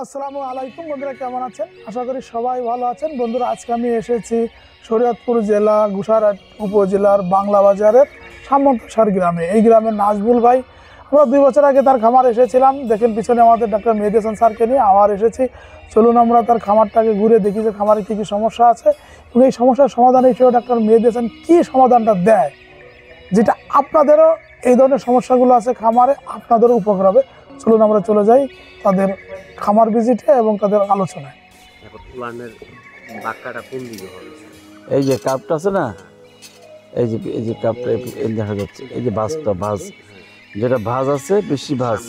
আসসালামু আলাইকুম বন্ধুরা, কেমন আছেন? আশা করি সবাই ভালো আছেন। বন্ধুরা, আজকে আমি এসেছি শরীয়তপুর জেলা গুসারাট উপজেলার বাংলা বাজারের সামন্তসার গ্রামে। এই গ্রামের নাজবুল ভাই, আমরা 2 বছর আগে তার খামার এসেছিলাম। দেখেন পিছনে আমাদের ডাক্তার মেহেদী হাসান স্যারকে নিয়ে আবার এসেছি। চলুন আমরা তার খামারটাকে ঘুরে দেখি যে খামারে কী কী সমস্যা আছে এবং এই সমস্যার সমাধান হিসেবে ডাক্তার মেহেদী হাসান কী সমাধানটা দেয়, যেটা আপনাদেরও এই ধরনের সমস্যাগুলো আছে খামারে, আপনাদেরও উপকার হবে। চলুন আমরা চলে যাই তাদের খামার ভিজিটে এবং তাদের আলোচনায়। এই যে কাপটা আছে না, এই যে কাপটা দেখা যাচ্ছে, এই যে ভাঁজ যেটা ভাঁজ আছে, বেশি ভাঁজ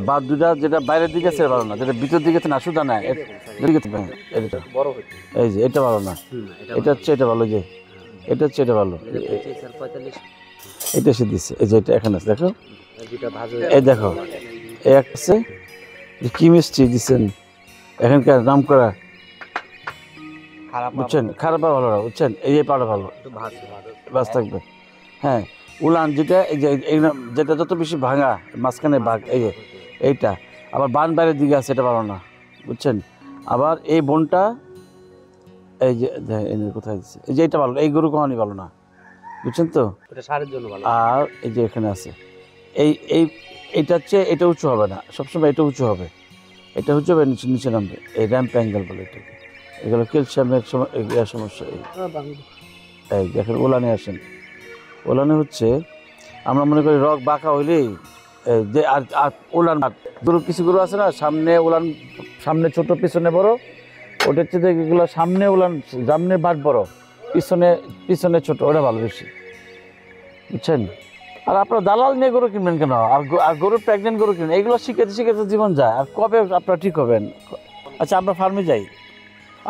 বাদ দুটা, যেটা বাইরের দিকে আছে ভালো না, যেটা ভিতর দিকে না সুদা না, এই যে এটা ভালো না, এটা হচ্ছে এটা ভালো, যে এটা হচ্ছে এটা ভালো, এটা সে দিচ্ছে। এই যে এটা এখানে আছে, দেখো এই দেখো এই আছে কি মিষ্টি দিচ্ছেন এখানকার নাম করা, বুঝছেন? খারাপ ভালো না, বুঝছেন? এই পাটা ভালো বাস থাকবে। হ্যাঁ, উলান যেটা, এই যে যেটা যত বেশি ভাঙা মাঝখানে ভাগ, এই যে এইটা আবার বান বাইরের দিকে আছে, এটা ভালো না, বুঝছেন? আবার এই বনটা, এই যে কোথায় দিচ্ছে, এই যে এটা ভালো, এই গরু কখনই ভালো না, বুঝছেন তো? আর এই যে এখানে আছে এইটা হচ্ছে, এটা উঁচু হবে না সবসময়, এটা উঁচু হবে, এটা উঁচু হবে, নিচে নামবে, এই র্যাম্প অ্যাঙ্গেল বলে এটাকে। এগুলো ক্যালসিয়ামের সমস্যা। এই দেখেন ওলানে আসেন, ওলানে হচ্ছে আমরা মনে করি রক বাঁকা হইলেই যে আর ওলান গরু, কিছু গরু আছে না সামনে ওলান, সামনে ছোট পিছনে বড়, ওটা হচ্ছে এগুলো সামনে ওলান, সামনে বাট বড়, পিছনে ছোট, ওটা ভালো বেশি, বুঝছেন? আর আপনার দালাল নিয়ে গরু কিনবেন কেন? আর গরুর প্রেগনেন্ট গরু কিনবেন, এইগুলো শিখেতে জীবন যায়, আর কবে আপনারা ঠিক হবেন? আচ্ছা, আমরা ফার্মে যাই,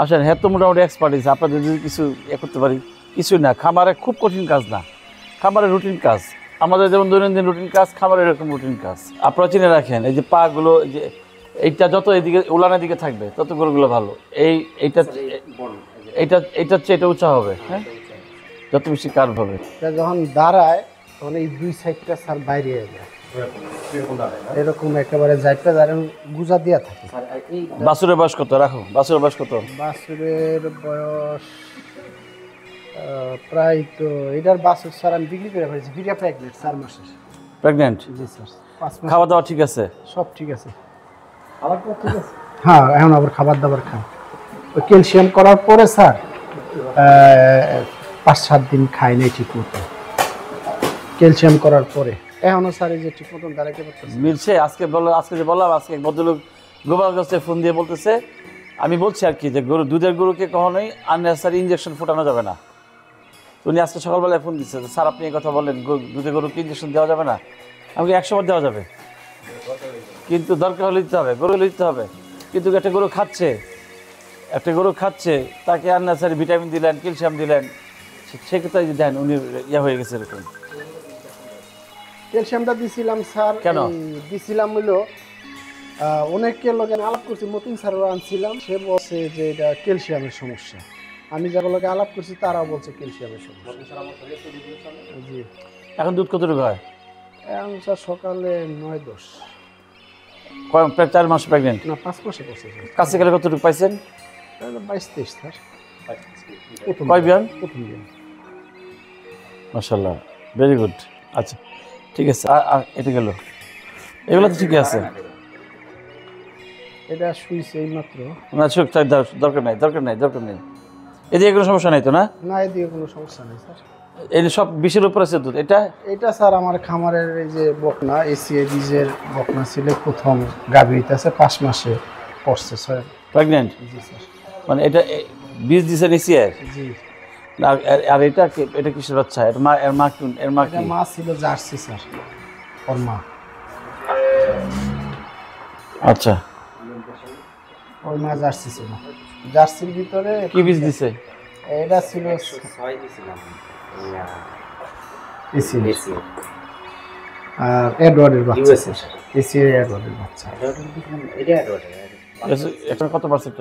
আসেন। হ্যাঁ, তো মোটামুটি এক্সপার্টিস, আপনাদের যদি কিছু করতে পারি, কিছুই না। খামারে খুব কঠিন কাজ না, খামারের রুটিন কাজ, আমাদের যেমন দৈনন্দিন রুটিন কাজ, খামারের এরকম রুটিন কাজ। আপনারা চিনে রাখেন, এই যে পাগুলো, যে এইটা যত এদিকে উলানের দিকে থাকবে তত গরুগুলো ভালো। এইটা হচ্ছে এটা উঁচা হবে, হ্যাঁ, যত বেশি কার্ভ হবে। যখন দাঁড়ায় তখন এই দুই সাইডটা স্যার বাইরে যায়, এরকম একেবারে যাইতে দাঁড়ান গুজা দিয়া থাকে। বাছুরের বয়স কত? রাখো, বাছুরের বয়স কত? বাছুরের বয়স প্রায়, তো এটার বাছুর স্যার আমি বিক্রি করে ফেলেছি, বিটা প্রেগনেন্ট, 4 মাসের প্রেগনেন্ট। জি স্যার, 5 মাস। খাওয়া দাওয়া ঠিক আছে? সব ঠিক আছে, খাবার দাবার ঠিক আছে। হ্যাঁ, এখন আবার খাবার দাবার খায়। ওই ক্যালসিয়াম করার পরে স্যার 5-7 দিন খাই নাই ঠিক মতো, ক্যালসিয়াম করার পরে এখনো স্যার এই যে ঠিক মতন দাঁড়াইতে পারতেছে। মিলছে? আজকে যে বললাম, আজকে ভদ্রলোক গোপালগঞ্জে ফোন দিয়ে বলতেছে, আমি বলছি আর কি, যে দুধের গরুকে কখনোই আননেসারি ইঞ্জেকশন ফোটানো যাবে না। উনি আজকে সকালবেলায় ফোন দিচ্ছে, স্যার আপনি এই কথা বললেন, দুধের গরুকে ইঞ্জেকশন দেওয়া যাবে না। আমাকে 100 বার দেওয়া যাবে, কিন্তু দরকার হলে দিতে হবে, গরু হলে দিতে হবে। কিন্তু একটা গরু খাচ্ছে, তাকে আননেসারি ভিটামিন দিলেন, ক্যালসিয়াম দিলেন, সেক্ষেত্রে দেন উনি হয়ে গেছে এরকম। ক্যালসিয়ামটা দিছিলাম স্যার, কেন দিছিলাম হলো অনেকে লোকে আলাপ করছি, মতিন স্যারও আনছিলাম, সে বলছে যে এটা ক্যালসিয়ামের সমস্যা। আমি যার লোকে আলাপ করছি তারাও বলছে ক্যালসিয়ামের সমস্যা। জি। এখন দুধ কতটুকু হয়? এখন স্যার সকালে 9-10। প্রায় 4 মাস প্রেগনেন্ট? না, 5 মাসে করছে স্যার। কাছে গেলে কতটুকু পাইছেন? 22-23 স্যার। কয় বিয়ান? প্রথম বিয়ান। মাশাআল্লাহ, ভেরি গুড। আচ্ছা, ঠিক আছে। আর এটা গেল, এগুলো তো ঠিকই আছে। এটা শুইছে এই মাত্র। না, দরকার নাই। এদিকে কোনো সমস্যা নাই তো? না, এদিকে কোনো সমস্যা নেই স্যার। এই সব 20-এর উপর আছে দুধ। এটা স্যার আমার খামারের এই যে বকনা, এসিএ বীজের বকনা ছিল, প্রথম গাভী হইতেছে, 5 মাসে পড়ছে স্যার, প্রেগনেন্ট। জি স্যার। মানে এটা বীজ দিছে এসিআর? জি। আর এটা কিসের বাচ্চা? এর মা কি? মা ছিল জার্সি স্যার, ওর মা। আচ্ছা, ওর মা জার্সি ছিল, জার্সির ভিতরে কি বীজ দিছে? এটা ছিল আর এডওয়ার্ডের বাচ্চা, এসিএ এডওয়ার্ডের বাচ্চা। এটা কত পার্সেন্ট?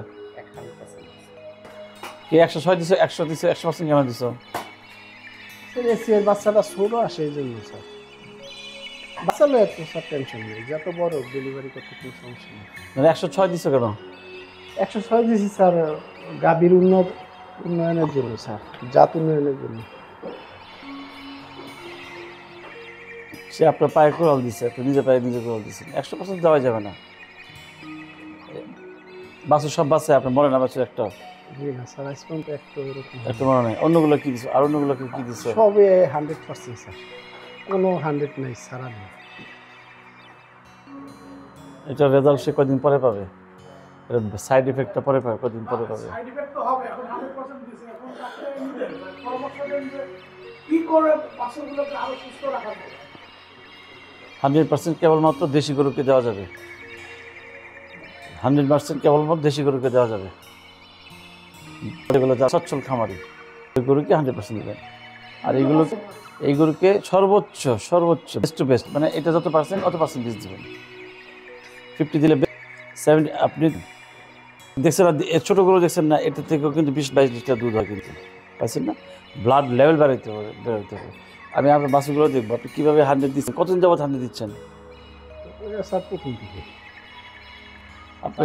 কি 106 দিছে? 100 দিছে? 100% কেন দিছো? এসিএর বাচ্চাটা ছোট আসে এই জন্য স্যার। বাচ্চা লয়ে তো স্যার টেনশন নেই, যত বড় ডেলিভারি করতে কোনো সমস্যা নেই। মানে 106 দিছো কেন? 106 দিয়েছি স্যার গাভীর উন্নয়নের জন্য স্যার, জাত উন্নয়নের জন্য। সে আপনার পায়ে কোরাল দিছে, আপনি নিজে পায়ে নিজে কোরাল দিচ্ছেন, 100% দেওয়া যাবে না। বাছুর সব বাচ্চা আপনার মনে না, বাছুর একটা জি না স্যার, আজ পর্যন্ত একটু এরকম একটা মনে নেই। অন্যগুলো কি দিছো? আর অন্যগুলো কি দিছো? সবে 100% স্যার, কোনো 100 নাই সারা নেই। এটা রেজাল্ট সে কদিন পরে পাবে, এর সাইড এফেক্টটা পরে পাবে, কদিন পরে পাবে। সাইড ইফেক্ট তো হবে, এখন 100% দিছে, এখন ডাক্তার নিবেন পরামর্শ দেন যে কি করে বাছুরগুলোকে আরো সুস্থ রাখা যায়। 100% কেবলমাত্র দেশি গরুকে দেওয়া যাবে, 100% কেবলমাত্র দেশি গরুকে দেওয়া যাবে। এগুলো যা সচ্ছল খামারি ওই গরুকে 100% দেবেন। আর এই গরুকে সর্বোচ্চ বেস্ট টু বেস্ট, মানে এটা যত পার্সেন্ট অত পার্সেন্ট বীজ দেবেন। 50 দিলে 70। আপনি দেখছেন না, ছোটো গরু দেখছেন না, এটা থেকেও কিন্তু 20-22 লিটার দুধ হয় কিন্তু, পাচ্ছেন না? ব্লাড লেভেল বেরোতে হবে। আমি আপনার বাছুরগুলো দেখবো আপনি কীভাবে 100 দিচ্ছেন, কতদিন যাবত 100 দিচ্ছেন স্যার প্রথম থেকে আপনি?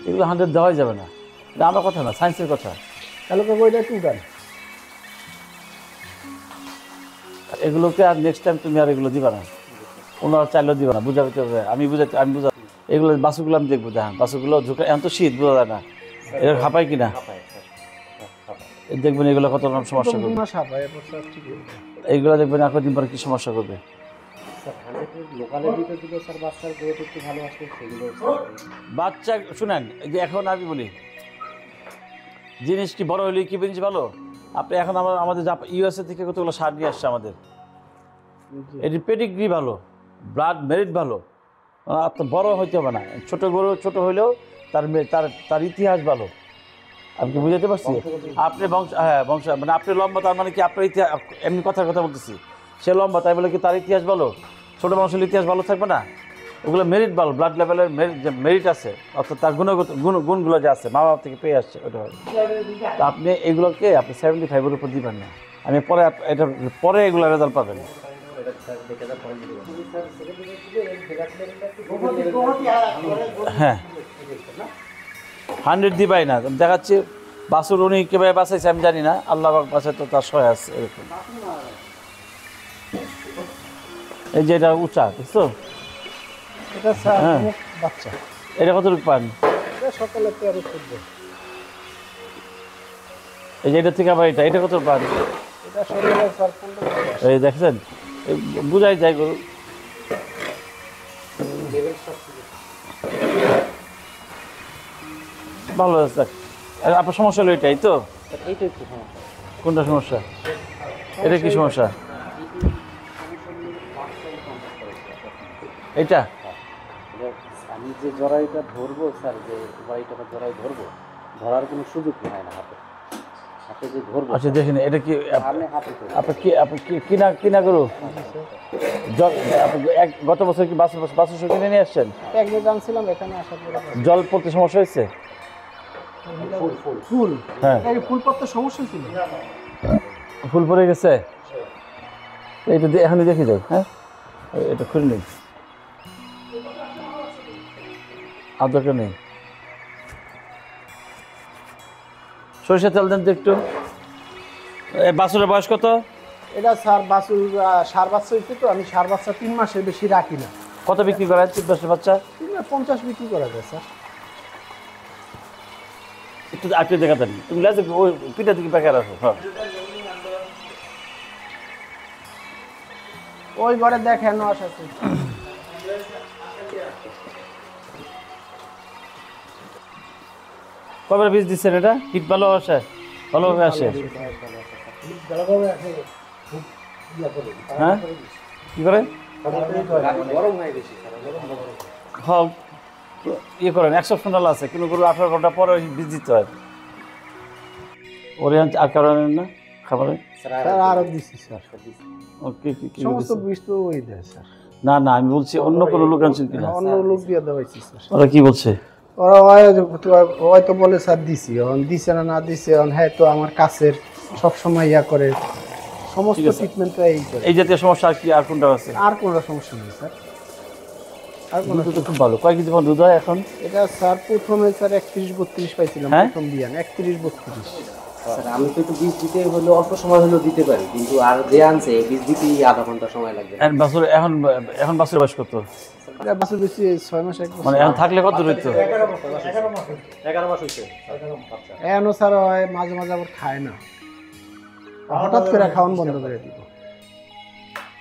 এগুলো 100 দেওয়াই যাবে না, এটা আমার কথা না, সায়েন্সের কথা। তাহলে তো ওইটা একটু গান এগুলোকে আর নেক্সট টাইম তুমি আর এগুলো দিবা না, ওনারা চাইলেও দিবা না, বুঝাতে হবে। আমি বুঝা এগুলো বাছুরগুলো আমি দেখবো, দেখেন বাছুরগুলো ঝুঁকে, এখন তো শীত বোঝা যায় না এর হাঁপায় কিনা, দেখবেন এগুলো কত রকম সমস্যা করবে। মাস হাঁপায়, এরপর স্যার ঠিক হয়ে যায়। এইগুলো দেখবেন আর কদিন পরে কি সমস্যা করবে। বাচ্চা শুনেন, এই যে এখন আমি বলি জিনিস কি বড় হলে কি জিনিস ভালো। আপনি এখন আমাদের ইউএসএ থেকে কতগুলো সার নিয়ে আসছে আমাদের, এটি পেডিগ্রি ভালো, ব্লাড মেরিট ভালো, আপনার বড় হইতে হবে না। ছোটো গরু ছোটো হইলেও তার ইতিহাস ভালো। আমি কি বুঝাতে পারছি? আপনি বংশ মানে আপনি লম্বা, তার মানে কি আপনার ইতিহাস, এমনি কথার কথা বলতেছি, সে লম্বা তাই বলে কি তার ইতিহাস ভালো? ছোটো বংশের ইতিহাস ভালো থাকবে না? ওগুলো মেরিট ভালো, ব্লাড লেভেলের যে মেরিট আছে, অর্থাৎ তার গুণগুলো যে আছে মা বাবা থেকে পেয়ে আসছে, ওটা হবে। তা আপনি এগুলোকে আপনি 75-এর উপর দিবেন না। আমি পরে এগুলো রেজাল্ট পাবেন। হ্যাঁ 100 দিবাই না, দেখাচ্ছি বাছুর উনি কীভাবে বাঁচাইছে আমি জানি না, আল্লাহ বাঁচায় তো তার সহায় আছে এরকম। এই যে এটা উঁচা, বুঝছো? এটা স্যার হ্যাঁ। বাচ্চা এটা কতটুকু পান? এটা সকালে 13-14, এই যে এটা থেকে আবার এটা কত পান? এটা সকালে স্যার 15। এই দেখছেন, বুঝাই যায় গরু। ভালো আছে। আপনার সমস্যা হলো এটাই তো? এইটাই তো সমস্যা। কোনটা সমস্যা? এটা কি সমস্যা? এটা আমি যে জরাইটা ধরবো স্যার, যে জরাইটা ধরবো, ধরার কোনো সুযোগ হয় না হাতে যে ধরবো। আচ্ছা দেখেন, এটা কি আমি হাতে ধরি। আপনি কি কিনা গরু? গত বছর কি বাছুর কিনে নিয়ে আসছেন? একদিন আনছিলাম, এখানে আসার পরে জল পড়তে সমস্যা হয়েছে? ফুল, হ্যাঁ ফুল পড়তে সমস্যা ছিল। ফুল পড়ে গেছে, এইটা এখনই দেখে যাও। হ্যাঁ এটা খুলে নেই, আর দরকার নেই। সরিষা তেল দেন তো একটু। বাছুরের বয়স কত? এটা স্যার বাছুর সার বাচ্চা হইছে তো, আমি সার বাচ্চা 3 মাসের বেশি রাখি না। কত বিক্রি করেন 3 মাসের বাচ্চা? 50 বিক্রি করা যায় স্যার। একটু আটকে দেখাতেন, তুমি লেজে ওই পিঠা দিকে পেকে রাখো। হ্যাঁ ওই ঘরে দেখেন আসাতে কবে বীজ দিচ্ছেন? এটা হিট ভালো আসে, ভালোভাবে আসে? হ্যাঁ কি করে? হ্যাঁ ইয়ে করেন, 100 আছে, কিন্তু গরু 18 ঘন্টা পরে বীজ দিতে হয়। ওরে আর কারণে না খাবারে আরো দিছি স্যার, কি সমস্ত বীজ তো ওই দেয় স্যার। না আমি বলছি অন্য কোনো লোক আনছেন কিনা? অন্য লোক দিয়ে দেওয়াইছি স্যার। ওরা কি বলছে? ওরা হয়তো বলে স্যার দিছি, এখন দিছে না দিছে, এখন হ্যাঁ তো আমার কাছের সবসময় ইয়া করে সমস্ত ঠিক আছে। ট্রিটমেন্টটা এই করে। এই জাতীয় সমস্যা আর কি আর কোনটা আছে? আর কোনো সমস্যা নেই স্যার, আর কোনো দুধ তো খুব ভালো। কয় কেজি পর্যন্ত দুধ হয় এখন? এটা স্যার প্রথমে স্যার 31-32 পাইছিলাম, হ্যাঁ? প্রথম বিয়ান 31-32। স্যার আমি তো একটু বীজ দিতে হলে অল্প সময় হলেও দিতে পারি, কিন্তু আর যে আনছে বীজ দিতেই আধা ঘন্টা সময় লাগবে। এখন বাছুর এখন বাছুর বয়স কত? এটা বছর বেশি 6 মাস 1 বছর। মানে এখন থাকলে কত রইতো? 11 মাস হয়েছে। এখনো স্যার হয় মাঝে মাঝে আবার খায় না, হঠাৎ করে খাওয়ান বন্ধ করে দিব,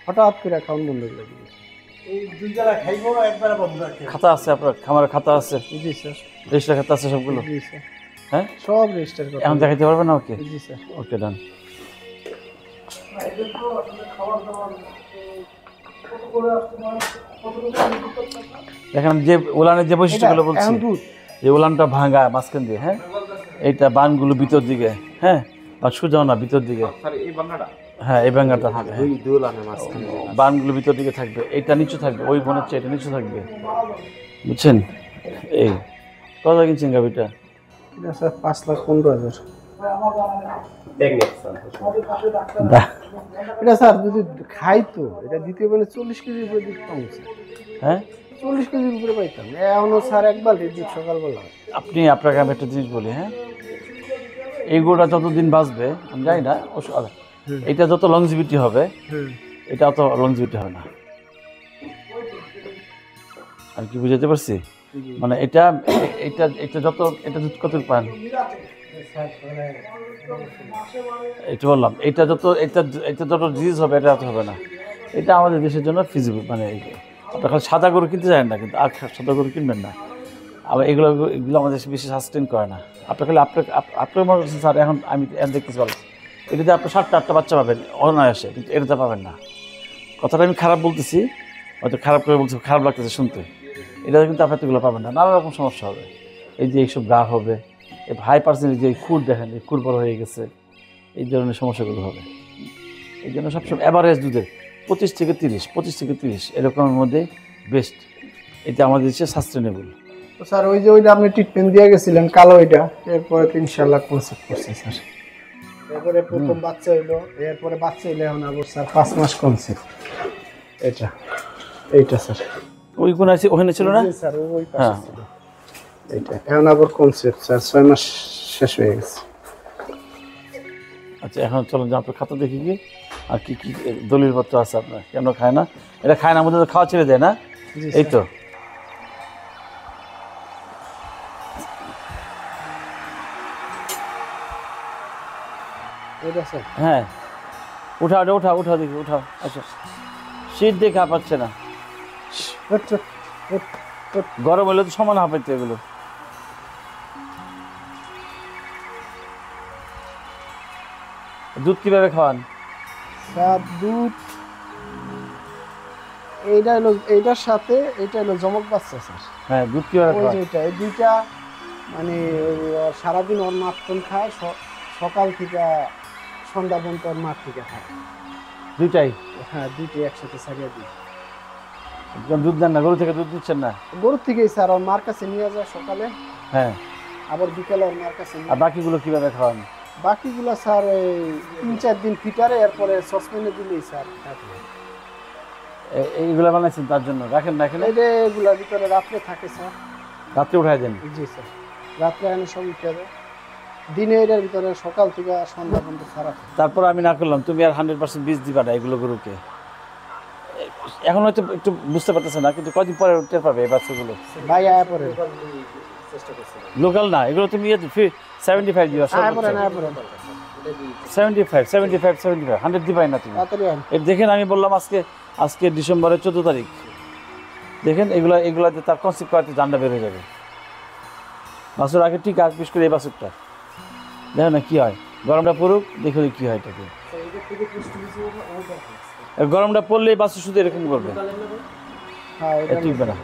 হঠাৎ করে খাওয়ান বন্ধ করে দিব। খাতা আছে আপনার খামারের খাতা আছে, জি স্যার, রেজিস্টার খাতা আছে সবগুলো? জি স্যার, হ্যাঁ, সব রেজিস্টার করতে এখন দেখাতে পারবেন না? ওকে জি স্যার। ওকে ডান। দেখেন যে উলানের যে বৈশিষ্ট্যগুলো বলছি, এখন দুধ যে উলানটা ভাঙা মাঝখান দিয়ে, হ্যাঁ, এইটা বানগুলো ভিতর দিকে, হ্যাঁ, বা সোজাও না ভিতর দিকে, হ্যাঁ, এই ভাঙাটা থাকবে, হ্যাঁ। দুই দুল আনে মাঝখানে। বানগুলো ভিতর দিকে থাকবে, এইটা নিচু থাকবে, ওই বোনের চেয়ে এটা নিচু থাকবে, বুঝছেন? এই কত কিনছেন গাভিটা? এটা স্যার 5,15,000। এটা স্যার যদি খাইতো এটা দিতে মানে 40 কেজির উপরে দুধ পাবো স্যার, হ্যাঁ, 40 কেজির উপরে পাইতাম। এখনো স্যার একবার দুধ সকালবেলা। আপনি আপনাকে আমি একটা জিনিস বলি, হ্যাঁ, এই গরুটা যতদিন বাঁচবে আমি জানি না, এটা যত লংজিভিটি হবে এটা অত লংজিভিটি হবে না। আমি কি বুঝাতে পারছি? মানে এটা এটা এটা যত এটা দুধ কত পান, এটা বললাম, এটা যত এটা এটা যত ডিজিজ হবে এটা অত হবে না। এটা আমাদের দেশের জন্য ফিজিবল, মানে আপনার খালি সাদা গরু কিনতে চান না, কিন্তু আর সাদা গরু কিনবেন না। আবার এগুলো এগুলো আমাদের বেশি সাস্টেন করে না। আপনার খালি আপনার মনে করছেন স্যার এখন আমি দেখতেছি ভালো, এটাতে আপনার 7টা-8টা বাচ্চা পাবেন অনায়াসে, কিন্তু এটাতে পাবেন না। কথাটা আমি খারাপ বলতেছি, হয়তো খারাপ করে বলছি, খারাপ লাগতেছে শুনতে। এটাতে কিন্তু আপনার এগুলো পাবেন না, নানা রকম সমস্যা হবে। এই যে এইসব গা হবে, এই হাই পার্সেন্টেজ যে খুর দেখেন, এই খুর বড় হয়ে গেছে, এই ধরনের সমস্যাগুলো হবে। এই জন্য সবসময় অ্যাভারেজ দুধের 25 থেকে 30 এরকমের মধ্যে বেস্ট। এটা আমাদের দেশে সাস্টেনেবল। তো স্যার ওই যে ওইটা আপনি ট্রিটমেন্ট দিয়ে গেছিলেন কালো ওইটা, এরপরে তো ইনশাআল্লাহ কনসেপ্ট করছে স্যার। এরপরে প্রথম বাচ্চা হইলো, এরপরে বাচ্চা হইলে এখন আবার স্যার 5 মাস কনসেপ্ট। এইটা স্যার ওই কোন আছে ওখানে ছিল না? জি স্যার, ওই হ্যাঁ, পাশে ছিল এইটা। এখন আবার কনসেপ্ট স্যার 6 মাস শেষ হয়ে গেছে। আচ্ছা এখন চলুন যে আপনার খাতা দেখি কি আর কি কি দলিলপত্র আছে আপনার, কেন খায় না? এটা খায় না, আমাদের তো খাওয়া ছেড়ে দেয় না, জি এই তো। এটা স্যার হ্যাঁ, উঠাও দেখি, উঠাও। আচ্ছা, শীত দেখে হাঁপাচ্ছে না, আচ্ছা, গরম হলে তো সমান হাঁপাইতে এগুলো। দুধ কিভাবে খাওয়ান? স্যার দুধ এইটা হলো, এইটার সাথে এটা হলো জমক বাচ্চা স্যার। হ্যাঁ, দুধ কিভাবে ওই খাওয়ান? যে এটা, এই দুইটা মানে সারাদিন ওর মাখন খায়, সকাল থেকে সন্ধ্যা পর্যন্ত ওর মাঠ থেকে খায়। দুইটাই? হ্যাঁ, দুইটাই একসাথে ছাড়িয়ে দিই। একদম দুধ দেন না, গরু থেকে দুধ দিচ্ছেন না? গরুর থেকেই স্যার ওর মার কাছে নিয়ে যায় সকালে, হ্যাঁ, আবার বিকেলে ওর মার কাছে নিয়ে। আর বাকিগুলো কিভাবে খাওয়ান? বাকিগুলো স্যার এই 3-4 দিন ফিটারে, এরপরে সসপ্যানে দিলেই স্যার থাকে। এইগুলো বানাইছেন তার জন্য, রাখেন না এখানে? এই যে এগুলোর ভিতরে রাত্রে থাকে স্যার। রাত্রে উঠাই দেন? জি স্যার, রাত্রে এনে সব উঠে যায়, দিনে এটার ভিতরে সকাল থেকে সন্ধ্যা পর্যন্ত সারা থাকে। তারপর আমি না করলাম, তুমি আর 100% বীজ দিবা না এগুলো গরুকে। এখন হয়তো একটু বুঝতে পারতেছে না, কিন্তু কদিন পরে টের পাবে এই বাচ্চাগুলো। ভাই আয়া পরে, লোকাল না এগুলো, তুমি 75 দিবা, আয়া পরে, আয়া পরে 75 100 দিবাই না তুমি। তাড়াতাড়ি আন। এর দেখেন আমি বললাম আজকে ডিসেম্বরের 14 তারিখ, দেখেন এগুলাতে তার কনসেপ্ট করাতে জানটা বের হয়ে যাবে। বাছুর আগে ঠিক আগ পিস করে এই বাছুরটা দেখেন না কি হয়, গরমটা পড়ুক, দেখো কি হয় এটাকে। গরমটা পড়লে বাছুর শুধু এরকম করবে, হ্যাঁ, এটা টিকবে না।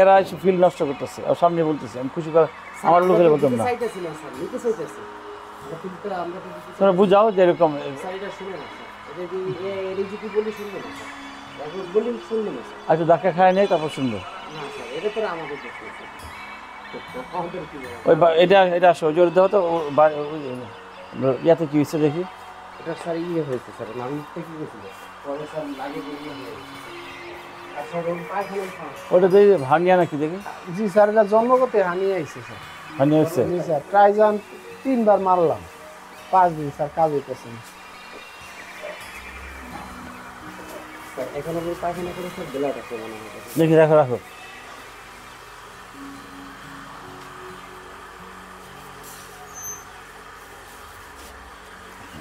এরা এসে ফিল নষ্ট করতেছে, আর সামনে বলতেছে আমি খুশি করে আমার লোকের বলতাম না। তোমরা বুঝাও যে এরকম একটু ধাক্কা খায় নেই, তারপর শুনবো। ওই এটা আসো জোর দেওয়া তো, ইয়াতে কি হচ্ছে দেখি। এটা স্যার ইয়ে হয়েছে স্যার নাম থেকে গেছিল পরে স্যার লাগে বেরিয়ে হয়ে গেছে। আচ্ছা ওর পায়খানার সমস্যা। ওটা তো ভাঙিয়া নাকি দেখি জি স্যার, এটা জন্মগত হানি আইছে স্যার। ভাঙিয়া হচ্ছে। জি স্যার, ট্রাইজান 3 বার মারলাম, 5 দিন স্যার কাজ হইতেছে না। স্যার এখন ওর পায়খানা করে স্যার ব্লাড আছে মনে হয়। দেখি রাখো রাখো।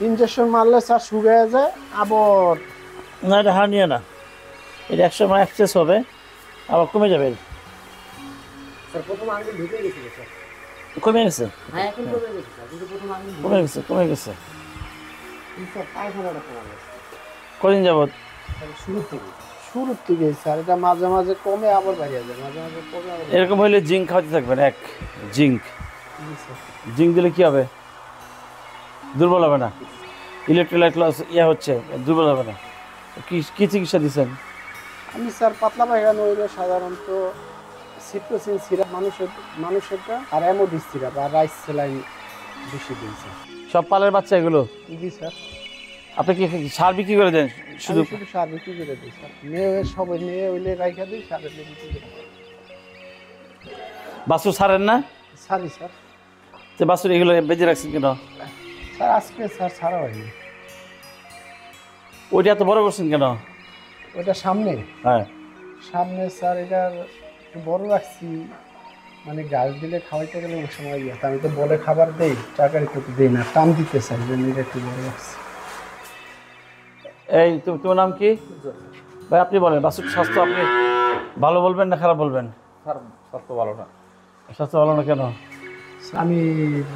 ইনজেকশন মারলে স্যার শুকিয়ে যায়, আবার না এটা হারনিয়া না, এটা 100 সময় অ্যাক্সেস হবে আবার কমে যাবে। স্যার প্রথম আঙ্গুল ঢুকে গেছিল স্যার। কমে গেছে, হ্যাঁ এখন কমে গেছে স্যার, কিন্তু প্রথম আঙ্গুল কমে গেছে, কমে গেছে। স্যার পায়খানাটা কমে গেছে কদিন যাবত? স্যার শুরু থেকে। শুরুর থেকে স্যার এটা মাঝে মাঝে কমে আবার বাড়িয়ে যায়, মাঝে মাঝে কমে আবার এরকম হইলে জিঙ্ক খাওয়াতে থাকবেন, এক জিঙ্ক। জি স্যার। জিঙ্ক দিলে কি হবে? দুর্বল হবে না, ইলেকট্রোলাইট লস ইয়া হচ্ছে, দুর্বল হবে না। কি কি চিকিৎসা দিচ্ছেন? আমি স্যার পাতলা পায়খানা হইলে সাধারণত সিট্রোসিন সিরাপ মানুষেরটা আর অ্যামোডিস সিরাপ আর রাইস স্যালাইন বেশি দিই স্যার। সব পালের বাচ্চা এগুলো? জি স্যার। আপনি কি সার বিক্রি করে দেন শুধু? আমি শুধু সার বিক্রি করে দিই স্যার, মেয়ে সবাই মেয়ে হইলে রাইখা দিই, সার হইলে বিক্রি করে দিই। বাছুর ছাড়েন না? সারি স্যার। তো বাছুর এগুলো বেঁচে রাখছেন কেন? স্যার আজকে স্যার ছাড়া হয়নি। ওইটা এত বড় করছেন কেন? ওইটা সামনে হ্যাঁ, সামনে স্যার এটার একটু বড় রাখছি, মানে গাছ দিলে খাওয়াইতে গেলে অনেক সময় ইয়ে, আমি তো বলে খাবার দেই, টাকার একটু দিই না, টান দিতে চাই, জন্য এটা একটু বড় রাখছি। এই তোমার নাম কি ভাই? আপনি বলেন, বাছুর স্বাস্থ্য আপনি ভালো বলবেন না খারাপ বলবেন? স্যার স্বাস্থ্য ভালো না। স্বাস্থ্য ভালো না কেন? আমি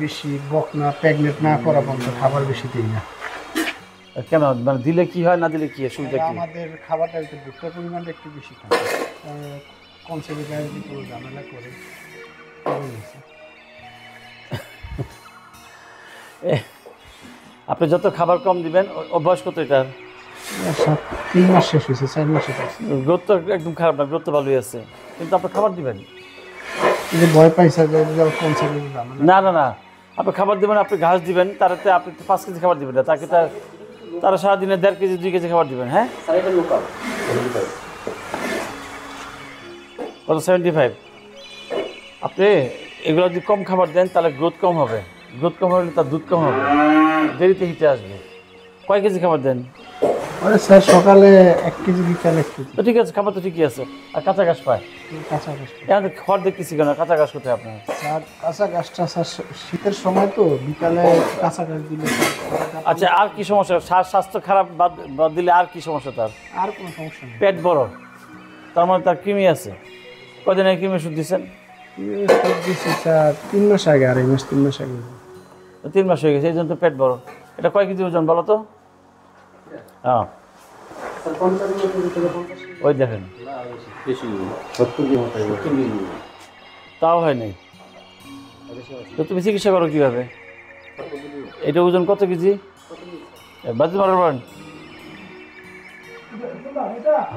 বেশি বক না, প্রেগনেন্ট না করা পর্যন্ত খাবার বেশি দিই না। কেন মানে দিলে কি হয়, না দিলে কি হয়, সুবিধা কি? আমাদের খাবারটা একটু ভুট্টার পরিমাণটা একটু বেশি থাকে, কনসেপ্টে একটু ঝামেলা করে। আপনি যত খাবার কম দিবেন, অভ্যাস কত এটার? 3 মাস শেষ হয়েছে, 4 মাসে গ্রোথ তো একদম খারাপ না, গ্রোথ তো ভালোই আছে, কিন্তু আপনি খাবার দিবেন কিন্তু ভয় পাইছে যে কনসেপ্টে ঝামেলা। না না না, আপনি খাবার দিবেন, আপনি ঘাস দিবেন, তারাতে আপনি 5 কেজি খাবার দিবেন না, তাকে তারা সারাদিনে 1.5 কেজি 2 কেজি খাবার দিবেন। হ্যাঁ, স্যার এটা লোকাল কত? 75। আপনি এগুলো যদি কম খাবার দেন তাহলে গ্রোথ কম হবে, গ্রোথ কম হলে তার দুধ কম হবে, দেরিতে হিটে আসবে। কয় কেজি খাবার দেন? আরে স্যার সকালে 1 কেজি, বিকালে 1 কেজি। তো ঠিক আছে, খাবার তো ঠিকই আছে। আর কাঁচা ঘাস পায়? কাঁচা ঘাস। এখন তো খড় দেখতেছি কেন, কাঁচা ঘাস কোথায় আপনার? স্যার কাঁচা ঘাসটা স্যার শীতের সময় তো বিকালে কাঁচা ঘাস দিলে আচ্ছা, আর কি সমস্যা? স্বাস্থ্য খারাপ বাদ দিলে আর কি সমস্যা তার? আর কোনো সমস্যা নেই। পেট বড়, তার মানে তার কৃমি আছে। কদিন আগে কৃমি ওষুধ দিচ্ছেন? দিচ্ছি স্যার 3 মাস আগে, 2.5 মাস 3 মাস আগে। 3 মাস হয়ে গেছে, এই জন্য তো পেট বড়। এটা কয় কেজি ওজন বলো তো? হ্যাঁ, স্যার 50 থেকে 50 ওই দেখেন, বেশি 70 কেজি মতো 70 কেজি। তাও হয় নাই। তো তুমি চিকিৎসা করো কীভাবে? এটা ওজন কত কেজি? বাজি মারার পারেন?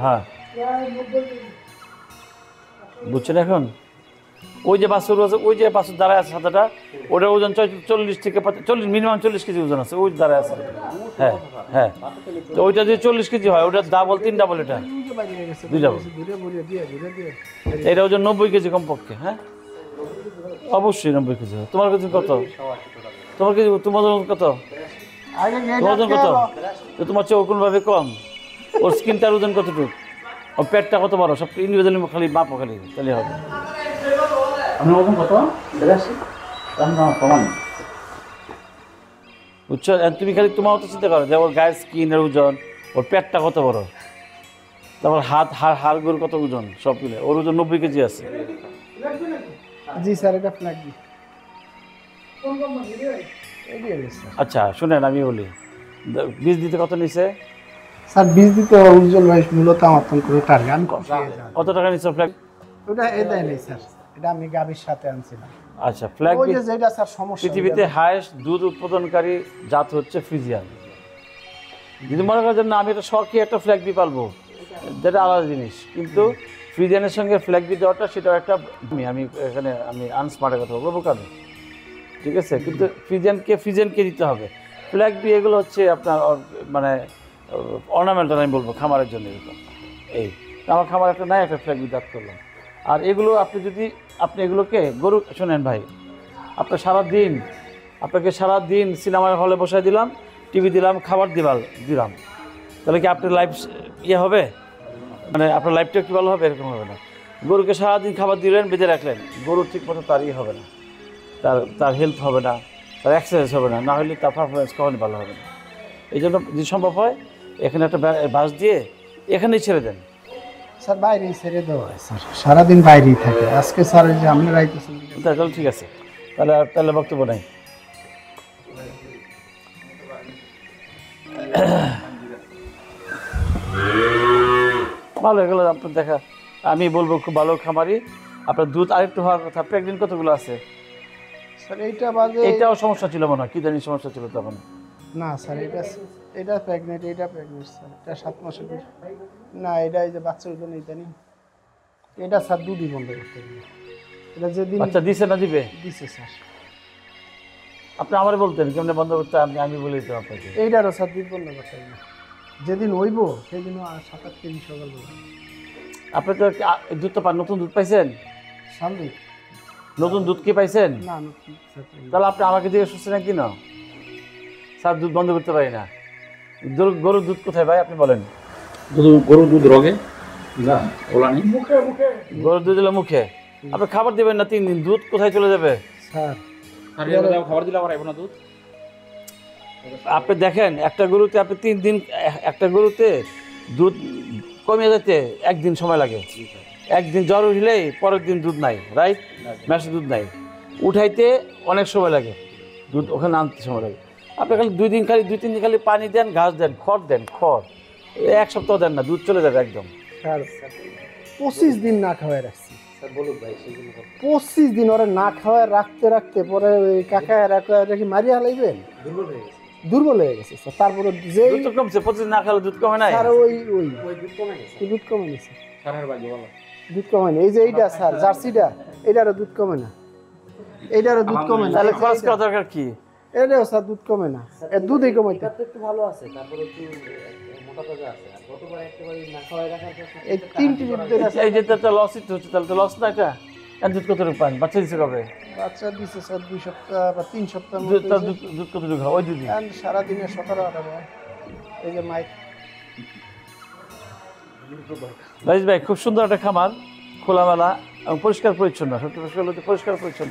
হ্যাঁ, বুঝছেন এখন? ওই যে বাছুর আছে, ওই যে বাছুর দাঁড়ায় আছে সাদাটা, ওটার ওজন 40 থেকে 40, মিনিমাম 40 কেজি ওজন আছে, ওই দাঁড়ায় আছে। হ্যাঁ হ্যাঁ, তো ওইটা যদি 40 কেজি হয়, ওটা ডাবল, 3 ডাবল, এটা 2 ডাবল। এটা ওজন 90 কেজি কমপক্ষে। হ্যাঁ, অবশ্যই 90 কেজি। তোমার কেজি কত? তোমার কেজি, তোমার ওজন কত? তোমার ওজন কত? তো তোমার চেয়ে কোনোভাবে কম। ওর স্কিনটার ওজন কতটুকু, ওর পেটটা কত বড়, সব ইন্ডিভিজুয়ালি খালি মাপো, খালি তাহলে হবে। আপনার ওজন কত? 82। কমান, বুঝছো? তুমি খালি তোমার তো চিন্তা করো যে ওর গায়ের স্কিনের ওজন, ওর পেটটা কত বড়, তারপর হাড়গুলো কত ওজন, সব মিলে ওর ওজন 90 কেজি আছে। জি স্যার, এটা ফ্ল্যাগ দি। আচ্ছা শুনেন, আমি বলি, বীজ দিতে কত নিছে? স্যার বীজ দিতে উজ্জ্বল ভাই মূলত আমার তো কোনো টার্গেট, আমি কত টাকা নিচ্ছে ফ্ল্যাগ? ওটা দেয় নেই স্যার, এটা আমি গাভীর সাথে আনছিলাম। আচ্ছা, ফ্ল্যাগ ওই যে যেটা স্যার সমস্যা, পৃথিবীতে হাইয়েস্ট দুধ উৎপাদনকারী জাত হচ্ছে ফ্রিজিয়ান। যদি মনে করেন না আমি একটা শখে একটা ফ্ল্যাগ বি পালবো, যেটা আলাদা জিনিস, কিন্তু ফ্রিজিয়ানের সঙ্গে ফ্ল্যাগ বি দেওয়াটা সেটাও একটা, আমি এখানে আমি আনস্মার্টের কথা বলবো, বোকামি, ঠিক আছে? কিন্তু ফ্রিজিয়ানকে দিতে হবে। ফ্ল্যাগ বি এগুলো হচ্ছে আপনার মানে অর্নামেন্টাল আমি বলবো খামারের জন্য এরকম। এই আমার খামার একটা নাই, একটা ফ্ল্যাগ বি দাঁত করলাম। আর এগুলো আপনি যদি আপনি এগুলোকে গরু শোনেন ভাই, আপনার আপনাকে সারাদিন সিনেমার হলে বসাই দিলাম, টিভি দিলাম, খাবার দিলাম, তাহলে কি আপনার লাইফ হবে? মানে আপনার লাইফটা কি ভালো হবে? এরকম হবে না। গরুকে সারাদিন খাবার দিলেন, বেঁধে রাখলেন, গরু ঠিক মতো তার হবে না, তার হেলথ হবে না, তার এক্সারসাইজ হবে না, না হলে তার পারফরমেন্স কখনই ভালো হবে না। এই জন্য যদি সম্ভব হয় এখানে একটা বাস দিয়ে এখানেই ছেড়ে দেন। স্যার বাইরেই ছেড়ে দেওয়া হয় স্যার, সারাদিন বাইরেই থাকে। আজকে স্যার যে আপনারা আইতেছেন, তাহলে ঠিক আছে, তাহলে বক্তব্য নাই। ভালো, এগুলো আপনার দেখা আমি বলবো খুব ভালো খামারি। আপনার দুধ আরেকটু হওয়ার কথা। প্রেগনেন্ট কতগুলো আছে? স্যার এইটা বাজে, এটাও সমস্যা ছিল মনে হয়, কি জানি সমস্যা ছিল তখন। না স্যার এটা প্রেগনেন্ট, এটা প্রেগনেন্ট স্যার, এটা 7 মাসের না, এটা এই যে বাচ্চা হইলো না, এটা নেই, এটা স্যার দুধই বন্ধ করতে হবে। এটা যেদিন বাচ্চা দিছে না দিবে দিছে স্যার, আপনি আমারে বলতেন কেমনে বন্ধ করতে, আমি বলে দিতাম আপনাকে। এইটারও স্যার দুধ বন্ধ করতে হবে। যেদিন হইব সেদিন 7-8 কেজি সকালবেলা। আপনি তো দুধ তো নতুন দুধ পাইছেন? সামনে নতুন দুধ কি পাইছেন? না নতুন স্যার তাহলে আপনি আমাকে দিয়ে শুনছেন না কি না? স্যার দুধ বন্ধ করতে পারি না। গরুর দুধ কোথায় ভাই আপনি বলেন? গরুর দুধ রগে না, ওলা নেই। গরুর দুধ দিলে মুখে, আপনি খাবার দিবেন না 3 দিন, দুধ কোথায় চলে যাবে? স্যার খাবার দিলে আবার না দুধ। আপনি দেখেন একটা গরুতে আপনি 3 দিন, একটা গরুতে দুধ কমে যেতে 1 দিন সময় লাগে। 1 দিন জ্বর উঠলেই পরের দিন দুধ নাই, রাইট? মেশে দুধ নাই, উঠাইতে অনেক সময় লাগে, দুধ ওখানে আনতে সময় লাগে। আপনি খালি 2-3 দিন খালি পানি দেন, ঘাস দেন, খড় দেন, খড় 1 সপ্তাহ দেন না, দুধ চলে যাবে একদম। স্যার 25 দিন না খাওয়াই রাখছি স্যার বলুন ভাই সেগুলো 25 দিন ওরা না খাওয়ায় রাখতে পরে ওই কাকা কি মারিয়া লাইবেন, দুর্বল হয়ে গেছে। দুর্বল হয়ে গেছে স্যার। তারপরে যে দুধ তো কমছে, 25 না খেলে দুধ কমে নাই। স্যার ওই দুধ কমে গেছে। দুধ কমে গেছে, সারের বাজি বলো। দুধ কমে না। এই যে এইটা স্যার জার্সিটা, এটারও দুধ কমে না, এইটারও দুধ কমে না। তাহলে খরচ করা দরকার কি? এটাও স্যার দুধ কমে না, এর দুধই কমাইতে। এটা তো একটু ভালো আছে, তারপরে একটু মোটা তাজা আছে। আর গতবার একেবারে না খাওয়াই রাখার কারণে এই 3টি দুধের আছে। এই যে তো লসই তো হচ্ছে, তাহলে তো লস না এটা। আর দুধ কতটুকু পান? বাচ্চা দিচ্ছে কবে? বাচ্চা দিছে স্যার 2 সপ্তাহ বা 3 সপ্তাহ দুধ দুধ কতটুকু খাও? ওই দুধই। সারাদিনে 17-18 হয়। এই যে মাইক রাইস ভাই, খুব সুন্দর একটা খামার, খোলামেলা এবং পরিষ্কার পরিচ্ছন্ন। সত্যি পরিষ্কার পরিচ্ছন্ন।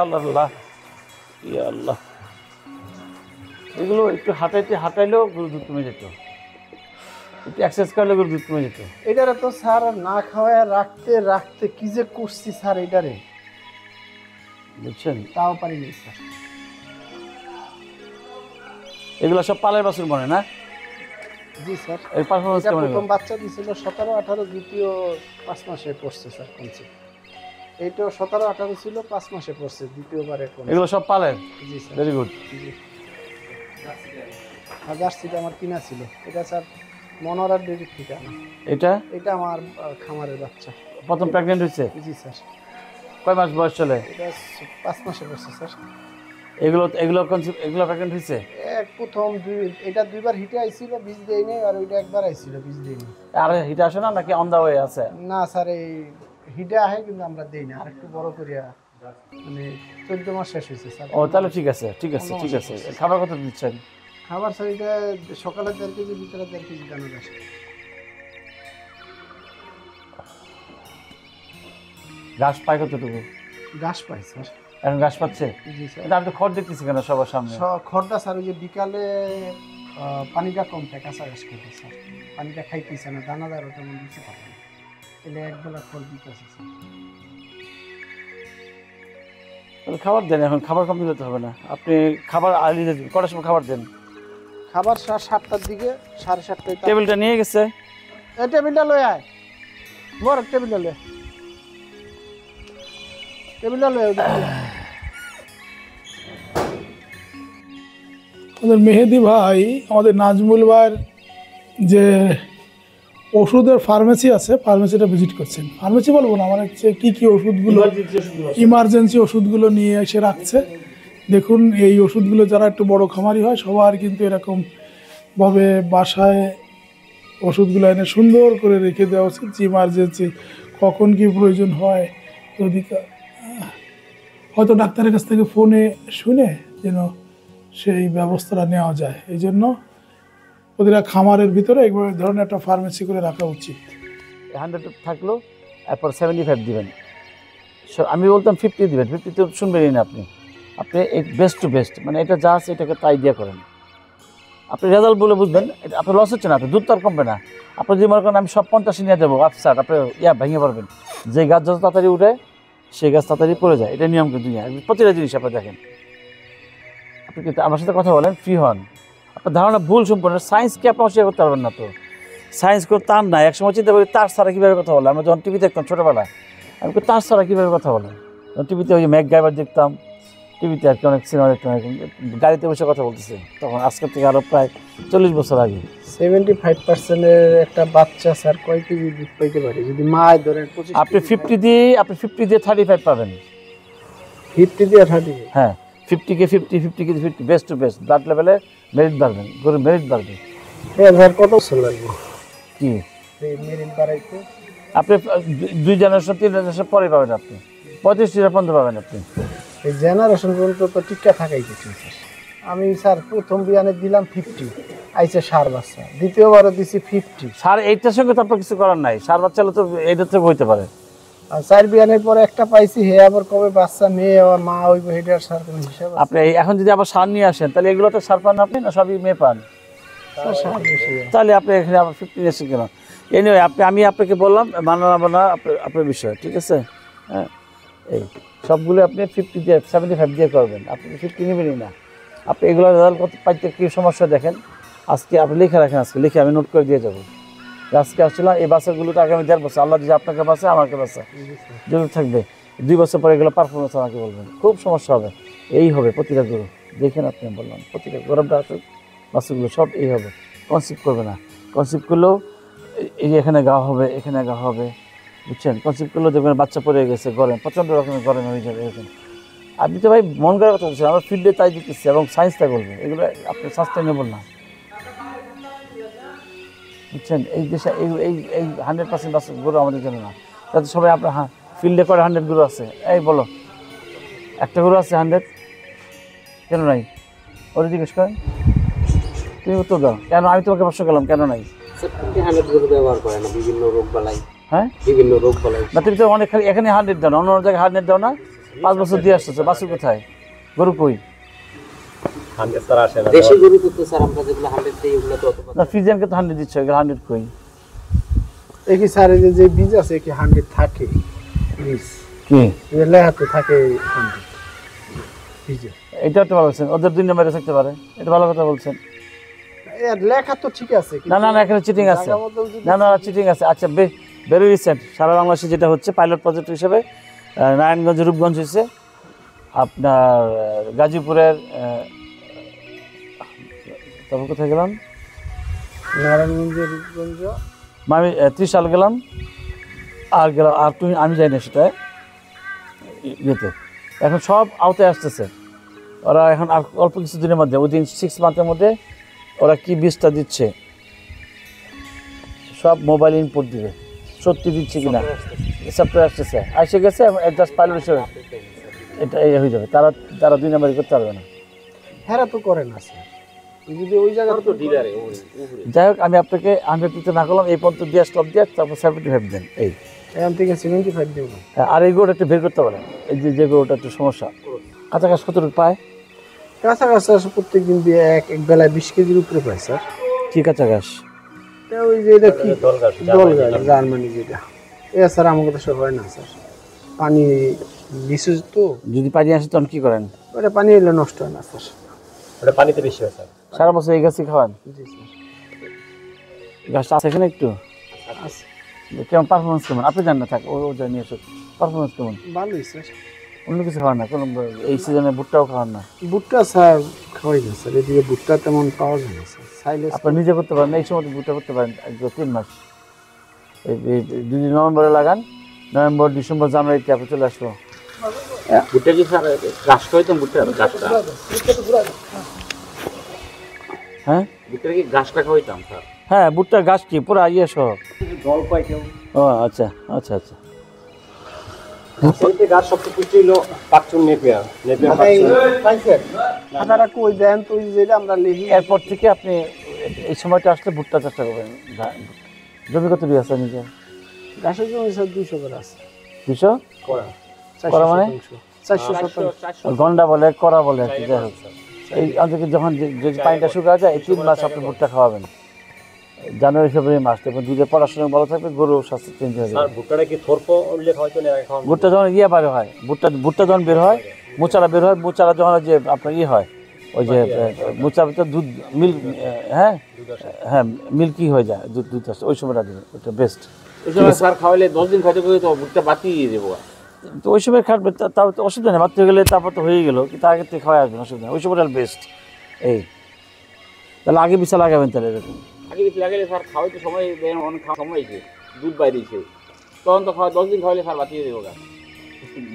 আল্লাহ ইয়া আল্লাহ, এগুলো একটু হাঁটাইলেও গরু দুধ কমে যেত, একটু এক্সারসাইজ করলে গরু দুধ কমে যেত। এটারে তো স্যার না খাওয়ায় রাখতে কি যে করছি স্যার, এটারে বুঝছেন? তাও পারিনি স্যার। এগুলো সব পালের বাছুর মনে না? জি স্যার, এই পারফরমেন্স এটা কেমন? প্রথম বাচ্চা দিছিল 17-18, দ্বিতীয় 5 মাসে পড়ছে স্যার কোনছে। এইটাও 17-18 ছিল, 5 মাসে পড়ছে, দ্বিতীয়বারে কোন। এগুলো সব পালের? জি স্যার, ভেরি গুড। জি। আর জার্সিটা আমার কিনা ছিল, এটা স্যার মনোরার ডেরি থেকে আনা। এটা আমার খামারের বাচ্চা, প্রথম প্রেগনেন্ট হয়েছে? জি স্যার। কয় মাস বয়স চলে? এটা 5 মাসে পড়ছে স্যার। এগুলো প্রেগনেন্ট হয়েছে? প্রথম এটা 2বার হিটে আইছিল, বীজ দেয়নি, আর ওইটা একবার আইছিল, বীজ দেয়নি। আর হিটে আসে না নাকি অন দা ওয়ে আছে? না স্যার, এই হিটে আহে কিন্তু আমরা দেই না, আর একটু বড় করিয়া, মানে 14 মাস শেষ হয়েছে স্যার। ও তাহলে ঠিক আছে। খাবার কত দিচ্ছেন? খাবার স্যার এটা সকালে 1.5 কেজি, বিকেলে 1.5 কেজি দানা আসে। ঘাস পায় কতটুকু? ঘাস পাই স্যার। এখন ঘাস পাচ্ছে? জি স্যার। এটা আমি তো খড় দেখতেছি কেন সবার সামনে? খড়টা স্যার ওই যে বিকালে পানিটা কম থাকে, কাঁচা ঘাস খাইতে স্যার, পানিটা খাইতেছে না, দানাদার ওটা মনে দিতে পারে না, তাহলে একবেলা খড় দিতেছে স্যার। তাহলে খাবার দেন, এখন খাবার কমপ্লিট হতে হবে না। আপনি খাবার আর্লি কটার সময় খাবার দেন? খাবার 7টার দিকে, 7:30টায়। টেবিলটা নিয়ে গেছে? এই টেবিলটা লয়ে আয়, বড় টেবিলটা লয়ে, টেবিলটা লয়ে। আমাদের মেহেদি ভাই, আমাদের নাজমুল ভাইয়ের যে ওষুধের ফার্মেসি আছে, ফার্মেসিটা ভিজিট করছেন। ফার্মেসি বলবো না, মানে হচ্ছে কী কী ওষুধগুলো, ইমার্জেন্সি ওষুধগুলো নিয়ে এসে রাখছে। দেখুন এই ওষুধগুলো যারা একটু বড় খামারি হয় সবার কিন্তু এরকমভাবে বাসায় ওষুধগুলো এনে সুন্দর করে রেখে দেওয়া উচিত, যে ইমার্জেন্সি কখন কি প্রয়োজন হয় যদি হয়তো ডাক্তারের কাছ থেকে ফোনে শুনে যেন সেই ব্যবস্থাটা নেওয়া যায়। এই জন্য প্রতিটা খামারের ভিতরে এই ধরনের একটা ফার্মেসি করে রাখা উচিত। 100 থাকলো, এরপর 75 দিবেন। আমি বলতাম 50 দিবেন, 50 তো শুনবেনই না আপনি। আপনি এই বেস্ট টু বেস্ট, মানে এটা যা আছে এটাকে তাই দিয়ে করেন। আপনি রেজাল্ট বলে বুঝবেন, এটা আপনার লস হচ্ছে না, আপনি দুধ তো আর কমবে না। আপনি যদি মনে করেন আমি সব 50 নিয়ে যাবো, আফসার আপনি ভেঙে পড়বেন। যে গাছ যত তাড়াতাড়ি উঠে সেই গাছ তাড়াতাড়ি পড়ে যায়, এটা নিয়ম কিন্তু দুনিয়া। প্রতিটা জিনিস আপনি দেখেন। আপনি কিন্তু আমার সাথে কথা বলেন, ফ্রি হন। আপনার ধারণা ভুল সম্পূর্ণ। সায়েন্সকে আপনি অস্বীকার করতে পারবেন না তো। সায়েন্স করে তার না, একসময় চিন্তা করি তার ছাড়া কীভাবে কথা বলে। আমরা যখন টিভি দেখতাম ছোটোবেলায়, আমি তার ছাড়া কীভাবে কথা বলে। টিভিতে ওই যে ম্যাক গাইবার দেখতাম, টিভিতে আর কি অনেক সিনেমা দেখতাম, গাড়িতে বসে কথা বলতেছে তখন, আজকের থেকে আরও প্রায় 40 বছর আগে। 75%-এর একটা বাচ্চা স্যার কয় কেজি দুধ পাইতে পারে যদি মা ধরেন 25? আপনি 50 দিয়ে 35 পাবেন। 50 দিয়ে 30? হ্যাঁ, 50 কে 50 বেস্ট টু বেস্ট। ব্লাড লেভেলে মেরিট বাড়বেন, গরুর মেরিট বাড়বে। স্যার কত বছর লাগবে কি এই মেরিট বাড়াইতে? আপনি 2 জেনারেশন 3 জেনারেশন পরে পাবেন, আপনি 35 পর্যন্ত পাবেন। আপনি এই জেনারেশন পর্যন্ত তো টিকা থাকাই কিছু স্যার। আমি স্যার প্রথম বিয়ানে দিলাম 50, আইছে 6 বাচ্চা, দ্বিতীয়বারও দিছি 50। সার এইটার সঙ্গে তো আপনার কিছু করার নাই, সার বাচ্চা হলে তো এইটার থেকে হইতে পারে। আর 4 বিয়ানের পরে একটা পাইছি, হে আবার কবে বাচ্চা মেয়ে আবার মা হইব হেডার স্যার কোনো হিসাব আছে? আপনি এখন যদি আবার সার নিয়ে আসেন তাহলে এগুলো তো সার পান আপনি না, সবই মেয়ে পান। স্যার সার বেশি হয়। তাহলে আপনি এখানে আবার 50 এসে কেন? এনিওয়ে আমি আপনাকে বললাম মানাবো না আপনার বিষয়, ঠিক আছে? হ্যাঁ, এই সবগুলো আপনি 50 দিয়ে 75 দিয়ে করবেন। আপনি 50 নেবেনই না। আপনি এগুলো রেজাল্ট করতে পাইতে কী সমস্যা দেখেন, আজকে আপনি লিখে রাখেন, আজকে লিখে আমি নোট করে দিয়ে যাবো। আজকে আসছিলাম এই বাচ্চাগুলোতে আগামী 1.5 বছর আল্লাহ যদি আপনাকে বাঁচে আমাকে বাঁচে জরুর থাকবে, 2 বছর পরে এগুলো পারফরমেন্স আমাকে বলবেন, খুব সমস্যা হবে। এই হবে প্রতিটা গরু, দেখেন আপনি বললাম প্রতিটা গরমটা আসুক, বাচ্চাগুলো সব এই হবে। কনসিভ করবে না, কনসিভ করলেও এই যে এখানে গা হবে, এখানে গা হবে, বুঝছেন? কনসিভ করলেও দেখবেন বাচ্চা পড়ে গেছে, গরম, প্রচণ্ড রকমের গরম হয়ে যাবে এরকম। আপনি তো ভাই মন করার কথা বলছেন, আমরা ফিল্ডে তাই দিতেছি এবং সায়েন্সটা বলবে, এগুলো আপনি সাস্টেনেবল না, বুঝছেন? এই দেশে এই 100% বাচ্চা গরু আমাদের জন্য না। যাতে সবাই আপনার ফিল্ডে করে 100 গরু আছে, এই বলো একটা গরু আছে 100 কেন নাই? ওরা জিজ্ঞেস করেন, তুমি উত্তর দাও, কেন? আমি তোমাকে প্রশ্ন করলাম কেন নাই? ব্যবহার করে না বিভিন্ন রোগ বালাই, হ্যাঁ বিভিন্ন রোগ বালাই। না, তুমি তো অনেক খালি এখানে 100 দাও না, অন্য জায়গায় 100 দাও না। 5 বছর দিয়ে আসতেছে, বাছুর কোথায়? গরু কই? দেশি গরু তো স্যার আমরা যেগুলো 100 দিই ওগুলো তো অত না, ফ্রিজিয়ানকে তো 100 দিচ্ছে, এগুলো 100 কই? এই কি স্যার এই যে বীজ আছে কি 100 থাকে? বীজ কি এই লেহাতে থাকে 100 বীজে। এটা তো ভালো বলছেন, ওদের 2 নম্বরে থাকতে পারে, এটা ভালো কথা বলছেন। এর লেখা তো ঠিক আছে না না না, এখানে চিটিং আছে, জায়গা বদল যদি- না না চিটিং আছে। আচ্ছা, ভেরি রিসেন্ট সারা বাংলাদেশে যেটা হচ্ছে পাইলট প্রজেক্ট হিসেবে নারায়ণগঞ্জ রূপগঞ্জ হয়েছে, আপনার গাজীপুরের তারপর কোথায় গেলাম, নারায়ণগঞ্জের রূপগঞ্জ, আমি 30 সাল গেলাম, আর গেলাম আর আমি যাই না সেটা ইয়েতে। এখন সব আওতায় আসতেছে ওরা, এখন আর অল্প কিছু দিনের মধ্যে, উইদিন 6 মান্থের মধ্যে ওরা কি বীজটা দিচ্ছে সব মোবাইল ইনপুট দিবে, সত্যি দিচ্ছে কিনা সফটওয়্যার আসতেছে, এসে গেছে, জাস্ট পাইলট হিসেবে এটা এই হয়ে যাবে। তারা 2 নম্বরই করতে পারবে না। হেরা তো করে না স্যার, যদি ওই জায়গা তো ডিলারে যাই হোক, আমি আপনাকে 100 দিতে না করলাম, এই পর্যন্ত দিয়ে স্টপ দিয়ে তারপর 75 দেন। এই এখান থেকে 75 দেব। আর এই গরুটা একটু বের করতে পারেন, এই যে গরুটা একটু সমস্যা, কাছাকাছি কতটুকু পায়? কাছাকাছি আসে প্রত্যেকদিন দিয়ে এক বেলায় 20 কেজির উপরে পায় স্যার। কি কাঁচা ঘাস? ওই যে এটা কি দলগাছ জার্মানি যেটা, স্যার আমাকে তো সব হয় না স্যার, পানি নিচে তো, যদি পানি আসে তখন কি করেন? ওটা পানি এলে নষ্ট হয় না স্যার। ওটা পানিতে বেশি হয় স্যার। সারা বছর এই গাছই খাওয়ান? জি স্যার গাছটা আছে এখানে একটু আছে। কেমন পারফরমেন্স কেমন? আপনি জান না, থাক ও জানিয়ে আসুক পারফরমেন্স কেমন। ভালোই স্যার। অন্য কিছু খাওয়ান না কোনো? এই সিজনে ভুট্টাও খাওয়ান না? ভুট্টা স্যার খাওয়াই না স্যার, এদিকে ভুট্টা তেমন পাওয়া যায় না স্যার। সাইলেন্স আপনি নিজে করতে পারেন, এই সময় ভুট্টা করতে পারেন 3 মাস। এই যদি নভেম্বরে লাগান, নভেম্বর ডিসেম্বর জানুয়ারিতে আপনি চলে আসবো, ভুট্টা কি স্যার ঘাস খাইতাম ভুট্টার ঘাসটা হ্যাঁ ভুট্টার কি ঘাসটা খাইতাম স্যার হ্যাঁ ভুট্টার গাছ কি পুরা ইয়ে সহ জল পাই কেউ ও আচ্ছা আচ্ছা আচ্ছা সেইতে গাছ সবচেয়ে পুষ্টি হলো পাকচুন নেপিয়ার আপনারা কই দেন তো ওই যেটা আমরা লিখি এরপর থেকে আপনি এই সময়টা আসলে ভুট্টা চাষটা করবেন জমি কত বিঘা আছে নিজের গাছের জমি স্যার 200 করে আছে 200 করা 400 মানে 400 গন্ডা বলে করা বলে আর কি যাই হোক এই অন্তত যখন যে পানিটা শুকা যায় এই 3 মাস আপনি ভুট্টা খাওয়াবেন জানুয়ারি ফেব্রুয়ারি মাস তখন দুধের পড়াশোনা ভালো থাকবে গরু স্বাস্থ্য চেঞ্জ হয়ে স্যার যাবে ভুট্টাটা কি থরপ উল্লেখ হয়তো না এখন ভুট্টা যখন বের হয় ভুট্টা যখন বের হয় মোচারা বের হয় মোচারা যখন ওই যে আপনার হয় ওই যে মোচার ভিতরে দুধ মিল্ক হ্যাঁ হ্যাঁ মিল্কি হয়ে যায় দুধ আসে ওই সময়টা দিবে ওটা বেস্ট ওই সময় স্যার খাওয়াইলে 10 দিন খাইতে গেলে তো ভুট্টা বাতি দিয়ে দেবো তো ওই সময় খাটবে তাও তো অসুবিধা নেই বাড়তে গেলে তারপর তো হয়ে গেলো কিন্তু আগে থেকে খাওয়া আসবে অসুবিধা নেই ওই সময়টা বেস্ট এই তাহলে আগে বিশাল লাগাবেন তাহলে এরকম আগে বেশি লাগালে স্যার খাওয়াইতে সময় দেন অনেক খাওয়া সময় হয়েছে দুধ বাইরেছে তখন তো খাওয়া 10 দিন খাওয়াইলে স্যার বাতিয়ে দেবো গা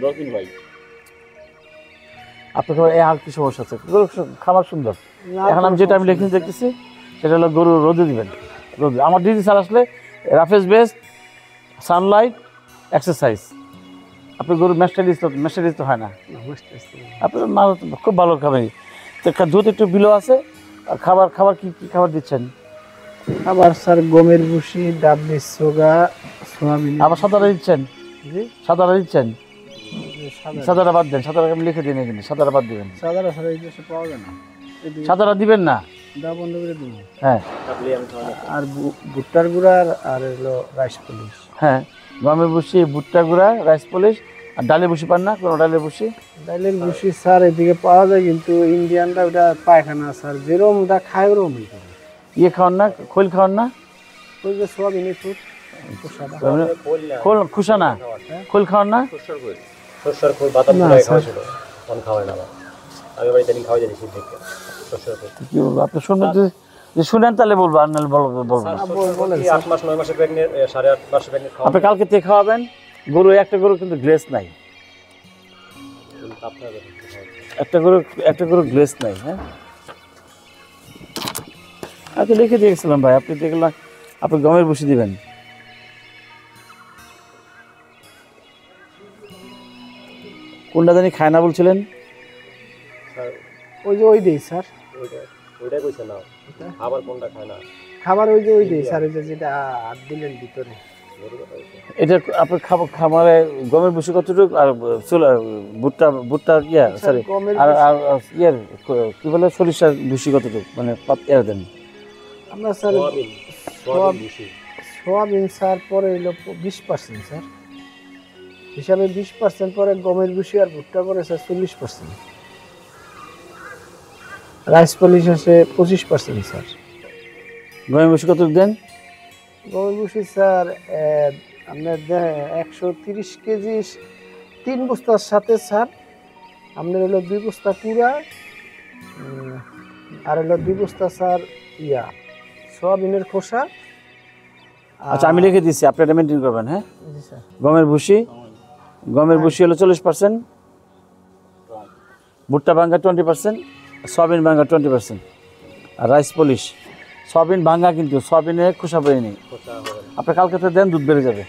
10 দিন ভাই আপনার খাবার আর কি সমস্যা আছে গরু খাবার সুন্দর এখন আমি যেটা আমি লিখে দেখতেছি সেটা হলো গরু রোদে দিবেন রোদে আমার ডিজি স্যার আসলে রাফেজ বেস্ট সানলাইট এক্সারসাইজ আপনি গরু ম্যাস্টারিজ তো হয় না আপনার মানুষ খুব ভালো খাবার তো দুধ একটু বিলো আছে আর খাবার কি খাবার দিচ্ছেন আবার স্যার গমের ভুসি ডাবলি সোগা সোয়াবিন আবার সাদাটা দিচ্ছেন জি সাদাটা দিচ্ছেন সাদা সাদাটা বাদ দেন সাদাটা আমি লিখে দিন কিন্তু সাদাটা বাদ দিবেন সাদারা স্যার এই দেশে পাওয়া যায় না সাদাটা দিবেন না দা বন্ধ করে দিন হ্যাঁ আর ভুট্টার গুঁড়া আর হলো রাইস পুলিশ হ্যাঁ গমের ভুসি ভুট্টা গুঁড়া রাইস পলিশ আর ডালের ভুসি পান না কোনো ডালের ভুসি ডাইলের ভুসি স্যার এদিকে পাওয়া যায় কিন্তু ইন্ডিয়ানরা ওটা পায়খানা স্যার যেরকম ওটা খায় ওরকম করে ইয়ে খাওয়ান না খোল খাওয়ান না ওই যে সোয়াবিনের ফুট সাদা খোল খুশা না খোল খাওয়ান না শস্যর খোল বাতাম না, করে স্যার। খাওয়া ছিল কোন খাওয়ায় না আমার আমি বাড়িতে নিয়ে খাওয়া যাই শীত থেকে শস্যর খোল কি বলবো আপনি শুনবেন যে শুনেন তাহলে বলবো আর নাহলে বলবো না বলেন 8 মাস 9 মাসের প্রেগনেন্ট 8.5 মাসের প্রেগনেন্ট খাওয়া আপনি কালকে থেকে খাওয়াবেন গরু একটা গরু কিন্তু গ্লেস নাই আপনার একটা গরু গ্লেস নাই হ্যাঁ আচ্ছা লিখে দিয়ে গেছিলাম ভাই আপনি দেখলাম আপনি গমের ভুসি দিবেন কোনটা জানি খায় না বলছিলেন স্যার ওই যে ওই দেই স্যার ওইটা কইছে না আবার কোনটা খায় না খাবার ওই যে ওই দেই স্যার ওই যে যেটা হাত দিলেন ভিতরে এটা আপনার খামারে গমের ভুসি কতটুকু আর ভুট্টা ইয়া সরি গমের আর আর ইয়ার কি বলে সরিষার ভুসি কতটুকু মানে এর দেন আমরা স্যার সোয়াবিন বেশি সোয়াবিন স্যার পরে হলো 20% স্যার হিসাবে 20% পরে গমের ভুসি আর ভুট্টা পরে স্যার 40% রাইস পলিশ আছে 25% স্যার গমের ভুসি কতটুকু দেন গমের ভুসি স্যার আপনার 130 কেজি 3 বস্তার সাথে স্যার আপনার হলো 2 বস্তা কুড়া আর হলো 2 বস্তা স্যার ইয়া সোয়াবিনের খোসা আচ্ছা আমি লিখে দিচ্ছি আপনি এটা মেনটেন করবেন হ্যাঁ জি স্যার গমের ভুসি হলো 40%, ভুট্টা ভাঙ্গা 20%, সয়াবিন ভাঙ্গা 20%, আর রাইস পলিশ সয়াবিন ভাঙ্গা কিন্তু সয়াবিনের খোসা বেরিয়ে নেই আপনি কালকে তো দেন দুধ বেড়ে যাবে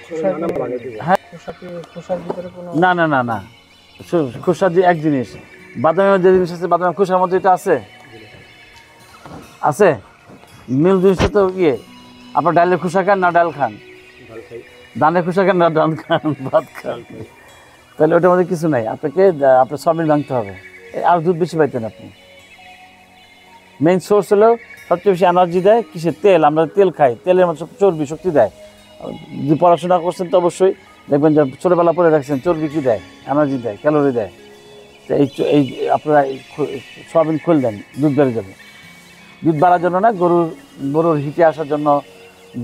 হ্যাঁ খোসার ভিতরে কোনো না না না না খোসা যে এক জিনিস বাদামের যে জিনিস আছে বাদামের খোসার মধ্যে এটা আছে আছে মিল জিনিসটা তো ইয়ে আপনার ডালের খোসা খান না ডাল খান ধানের খোসা খান না ধান খান ভাত খান তাহলে ওটার মধ্যে কিছু নাই আপনাকে আপনার সয়াবিন ভাঙতে হবে আর দুধ বেশি পাইতেন আপনি মেইন সোর্স হলো সবচেয়ে বেশি এনার্জি দেয় কিসের তেল আমরা তেল খাই তেলের মধ্যে চর্বি শক্তি দেয় যদি পড়াশোনা করছেন তো অবশ্যই দেখবেন যে ছোটোবেলা পরে রাখছেন চর্বি কী দেয় এনার্জি দেয় ক্যালোরি দেয় তো এই আপনারা সয়াবিন খোল দেন দুধ বেড়ে যাবে দুধ বাড়ার জন্য না গরুর হিটে আসার জন্য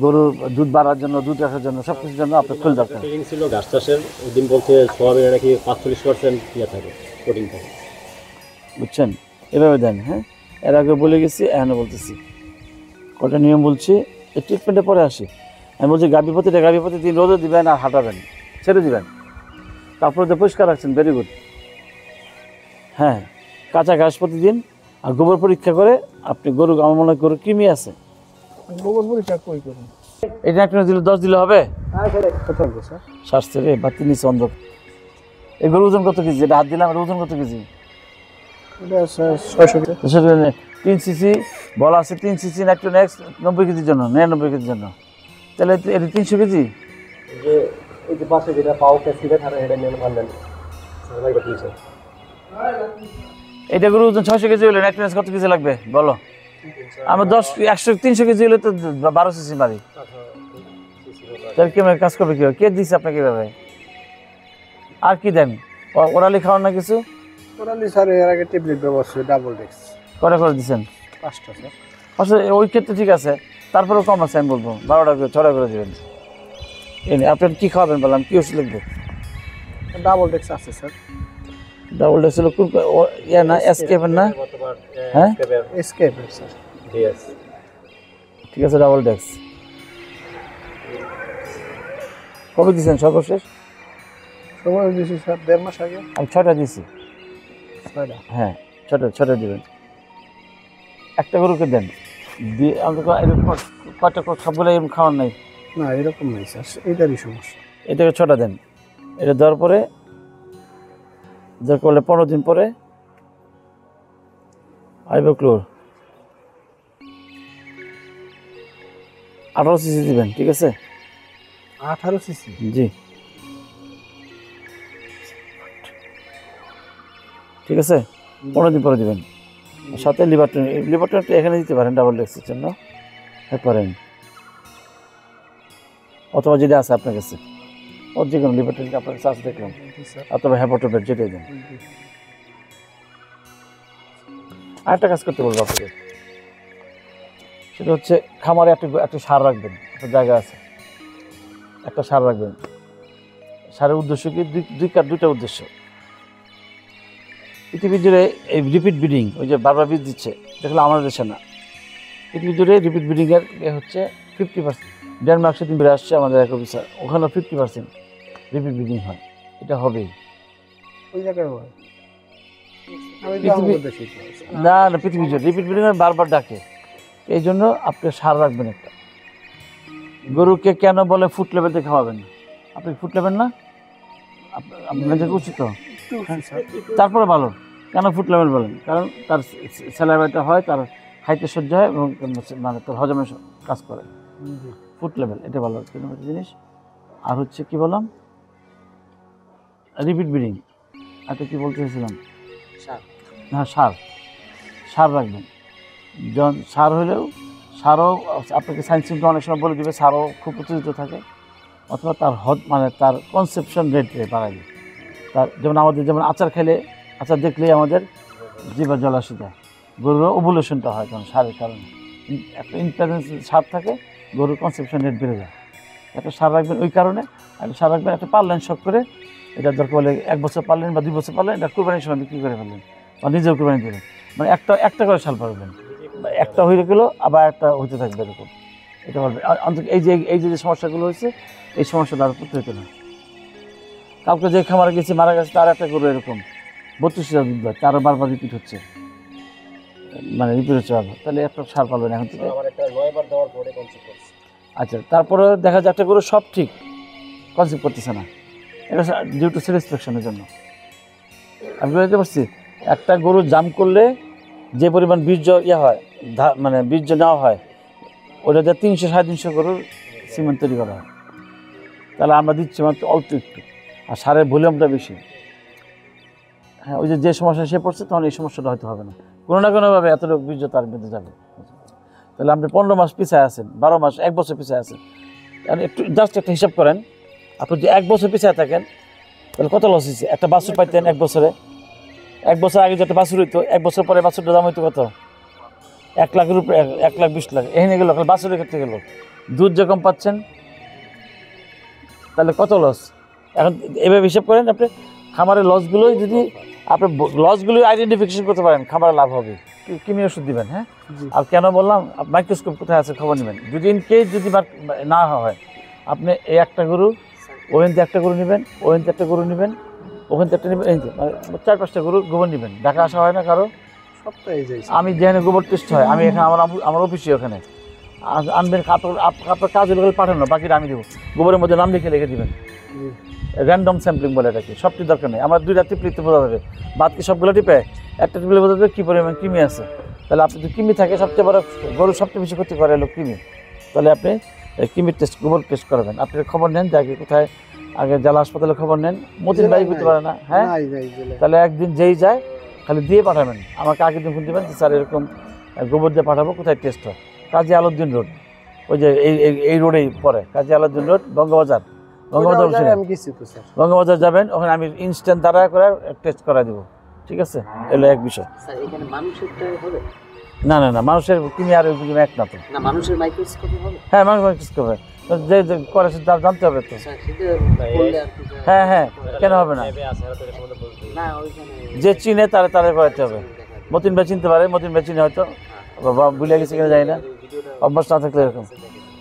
গরুর দুধ বাড়ার জন্য দুধ আসার জন্য সব কিছুর জন্য আপনার খোল দরকার ট্রেনিং ছিল ঘাস চাষের ওদিন বলছে সোয়াবিনে নাকি 45% ইয়ে থাকে প্রোটিন থাকে বুঝছেন এভাবে দেন হ্যাঁ এর আগে বলে গেছি এখনও বলতেছি কটা নিয়ম বলছি এই ট্রিটমেন্টে পরে আসি আমি বলছি গাভী প্রতি 3 রোদে দিবেন আর হাঁটাবেন ছেড়ে দিবেন তারপরে যে পরিষ্কার রাখছেন, ভেরি গুড। হ্যাঁ, কাঁচা ঘাস প্রতিদিন আর গোবর পরীক্ষা করে আপনি গরু, আমার মনে হয় গরু কৃমি আছে, গোবর পরীক্ষা কই করুন? এটা একটা দিলে 10 দিলে হবে। কত লাগবে স্যার? শ্বাসতে রে বাতি নিচে অন্ধ। এগুলো ওজন কত কেজি? এটা হাত দিলাম, এটা ওজন কত কেজি? এটা স্যার 600 গ্রাম। 3 সিসি বলা আছে, 3 সিসি নাইট্রোনেক্স 90 কেজির জন্য, 99 কেজির জন্য, তাহলে এটা 300 কেজি। যে এই যে পাশে যেটা পাও ক্যাসিডে থাকে এটা নিয়ে ভাবলেন স্যার ভাই কত দিছে? এটা গরু ওজন 600 কেজি হলে নাইট্রোনেক্স কত কেজি লাগবে বলো? আমরা 300 কেজি হলে তো 12 সিসি মারি, তাহলে কেমন কাজ করবে? কি কে দিচ্ছে আপনাকে এভাবে? আর কি দেন? ওরালি খাওয়ান না কিছু? ওরালি স্যার এর আগে ট্যাবলেট ব্যবহার ছিল ডাবল ডেক্স করে দিচ্ছেন 5টা স্যার। আসলে ওই ক্ষেত্রে ঠিক আছে, তারপরেও কম আছে আমি বলবো 12টা করে 6টা করে দেবেন। এই নিয়ে আপনার কী খাওয়াবেন বললাম, কী ওষুধ লিখবো? ডাবল ডেক্স আছে স্যার। ডাবল ডে ছিল ইয়া না, এসকেপের না? হ্যাঁ এসকেপ স্যার। ডিএস ঠিক আছে, ডাবল ডেক্স। কবে দিয়েছেন সর্বশেষ? সময় দিয়েছি স্যার 1.5 মাস আগে। আমি 6টা দিয়েছি। 6টা? হ্যাঁ, 6টা দেবেন। একটা গরুকে দেন দিয়ে আমাদের কয়টা সবগুলো এরকম খাওয়ার নাই। না এরকম নাই স্যার, এইটারই সমস্যা। এটাকে 6টা দেন। এটা দেওয়ার পরে দরকার হলে 15 দিন পরে আইবোক্লোর 18 সিসি দিবেন, ঠিক আছে? 18 সিসি? জি, ঠিক আছে, 15 দিন পরে দিবেন। সাথে লিভারটন এখানে দিতে পারেন ডাবল ডেক্সের জন্য, পারেন, অথবা যেটা আছে আপনার কাছে ওর যে কোনো লিভারটন আপনার কাছে আছে দেখলাম, অথবা হ্যাপোটোপেট যেটাই দেন। আরেকটা কাজ করতে বলবো আপনাকে, সেটা হচ্ছে খামারে একটা সার রাখবেন, একটা জায়গা আছে, একটা সার রাখবেন। সারের উদ্দেশ্য কি? দুইটা উদ্দেশ্য। পৃথিবী জুড়ে এই রিপিট ব্রিডিং, ওই যে বারবার বীজ দিচ্ছে, দেখলে আমাদের দেশে না, পৃথিবী জুড়ে রিপিট ব্রিডিংয়ের হচ্ছে 50%। ডেনমার্ক সেদিন বেড়ে আসছে আমাদের এক অফিসার, ওখানে 50% রিপিট ব্রিডিং হয়। এটা হবেই। ওই জায়গায় হয়? আমি তো পৃথিবী- আমাদের দেশেই তো আছে। না না, পৃথিবী জুড়ে রিপিট ব্রিডিং বারবার ডাকে। এই জন্য আপনি সার রাখবেন একটা। গরুকে কেন বলে ফুট লেভেলতে খাওয়াবেন? আপনি ফুট লেভেল না, আপনাদের উচিত তো। তারপরে ভালো, কেন ফুট লেভেল বলেন? কারণ তার স্যালাইভাটা হয়, তার খাইতে সহ্য হয় এবং মানে তার হজমে কাজ করে। ফুট লেভেল এটা ভালো একটা জিনিস। আর হচ্ছে কি বললাম, রিপিট ব্রিডিং। আচ্ছা কী বলতে চাইছিলাম? হ্যাঁ, সার রাখবেন। যখন সার হলেও সারও আপনাকে সায়েন্স কিন্তু অনেক সময় বলে দেবে, সারও খুব উত্তেজিত থাকে, অথবা তার মানে তার কনসেপশন রেট বাড়াবে। তার যেমন আমাদের যেমন আচার খেলে, আচার দেখলেই আমাদের জিভে জল আসে যায়, গরুর ওভুলেশনটা হয় তখন সারের কারণে। একটা ইন্টারেন্স সার থাকে, গরুর কনসেপশন রেট বেড়ে যায়। একটা সার রাখবেন ওই কারণে। একটা সার রাখবেন, একটা পারলেন শখ করে, এটা দরকার হলে 1 বছর পারলেন বা 2 বছর পারলেন, এটা কুরবানির সময় বিক্রি করে ফেললেন বা নিজেও কুরবানি দেবেন। মানে একটা করে সাল পারবেন, একটা হয়ে গেল আবার একটা হইতে থাকবে, এরকম এটা পারবে। অন্তত এই যে সমস্যাগুলো হয়েছে, এই সমস্যাটা আর করতে হতো না। কাউকে যে খামারে গেছে মারা গেছে, তার একটা গরু এরকম 32,000 দুধ দেয়, তারও বারবার রিপিট হচ্ছে, মানে রিপিট হচ্ছে বারবার, তাহলে একটা সার পারবেন এখন থেকে। আমার একটা 9 বার দেওয়ার পরে কনসেপ্ট করছে। আচ্ছা, তারপরে দেখা যায় একটা গরু সব ঠিক কনসেপ্ট করতেছে না, এটা ডিউ টু স্যাটিসফ্যাকশনের জন্য। আমি বুঝতে পারছি, একটা গরু জাম করলে যে পরিমাণ বীর্য হয়, মানে বীর্য নেওয়া হয়, ওটাতে 300-350 গরুর সিমেন্ট তৈরি করা হয়। তাহলে আমরা দিচ্ছি মাত্র অল্প একটু, আর সারের ভলিউমটা বেশি। হ্যাঁ, ওই যে সমস্যা সে পড়ছে, তখন এই সমস্যাটা হয়তো হবে না, কোনো না কোনোভাবে এতটুকু বীর্য তার মধ্যে যাবে। তাহলে আপনি 15 মাস পিছায় আছেন, 12 মাস, 1 বছর পিছায় আছেন। কারণ একটু জাস্ট একটা হিসাব করেন, আপনি যদি 1 বছর পিছায় থাকেন, তাহলে কত লস হয়েছে? একটা বাছুর পাইতেন 1 বছরে, 1 বছর আগে যেটা বাছুর হইতো, 1 বছর পরে বাছুরটার দাম হইতো কত? 1 লাখের উপরে, 1,20,000 এখানে গেল, বাছুরের ক্ষেত্রে গেল। দুধ যে কম পাচ্ছেন, তাহলে কত লস? এখন এভাবে হিসাব করেন, আপনি খামারের লসগুলোই যদি আপনি লসগুলো আইডেন্টিফিকেশন করতে পারেন, খামারে লাভ হবে। কিমি ওষুধ দিবেন। হ্যাঁ, আর কেন বললাম, মাইক্রোস্কোপ কোথায় আছে খবর নেবেন। যদি ইন কেস যদি না হয়, আপনি এই একটা গরু ওখান থেকে একটা গরু নেবেন, ওখান থেকে একটা গরু নেবেন, ওখান থেকে একটা নেবেন, এই যে মানে 4-5টা গরু গোবর নেবেন। ঢাকা আসা হয় না কারো? সপ্তাহে যাই আমি যেখানে গোবর টেস্ট হয়, আমি এখানে আমার অফিসে ওখানে আনবেন। আপনার কাজ হলে পাঠানো, বাকিটা আমি দেবো। গোবরের মধ্যে নাম লিখে রেখে দেবেন। র্যান্ডম স্যাম্পলিং বলে এটাকে। সবটি দরকার নেই, আমার 2টা টিপলিতে বোঝা যাবে। বাদকে সবগুলো টিপে একটা টিপলে বোঝা যাবে কী পরিমাণ কৃমি আছে। তাহলে আপনি যদি কৃমি থাকে, সবচেয়ে বড় গরু সবচেয়ে বেশি ক্ষতি করে হলো কৃমি। তাহলে আপনি কৃমির টেস্ট, গোবর টেস্ট করবেন। আপনি খবর নেন যে আগে কোথায়, আগে জেলা হাসপাতালে খবর নেন। মতিন ভাই করতে পারে না? হ্যাঁ, তাহলে একদিন যেই যায় খালি দিয়ে পাঠাবেন। আমাকে আগের দিন ফোন দেবেন যে স্যার এরকম গোবর দিয়ে পাঠাবো, কোথায় টেস্ট হয়। কাজী আলাউদ্দিন রোড, ওই যে এই রোডেই পরে, কাজী আলাউদ্দিন রোড, বঙ্গবাজার। বঙ্গবাজার যাবেন, ওখানে আমি ইনস্ট্যান্ট দ্বারা করে টেস্ট করা দেবো। ঠিক আছে, এলো এক বিষয়। না না না, মানুষের কৃমি আর ওই কৃমি এক না তো। মানুষের মাইক্রোস্কোপে হবে? হ্যাঁ, মানুষ মাইক্রোস্কোপ হবে। যে করে সে তার জানতে হবে তো। হ্যাঁ হ্যাঁ, কেন হবে না? যে চিনে তারা করাতে হবে। মতিন ভাই চিনতে পারে, মতিন ভাই চিনে হয়তো, বাবা ভুলে গেছে কিনা যায় না, অভ্যাস না থাকলে এরকম।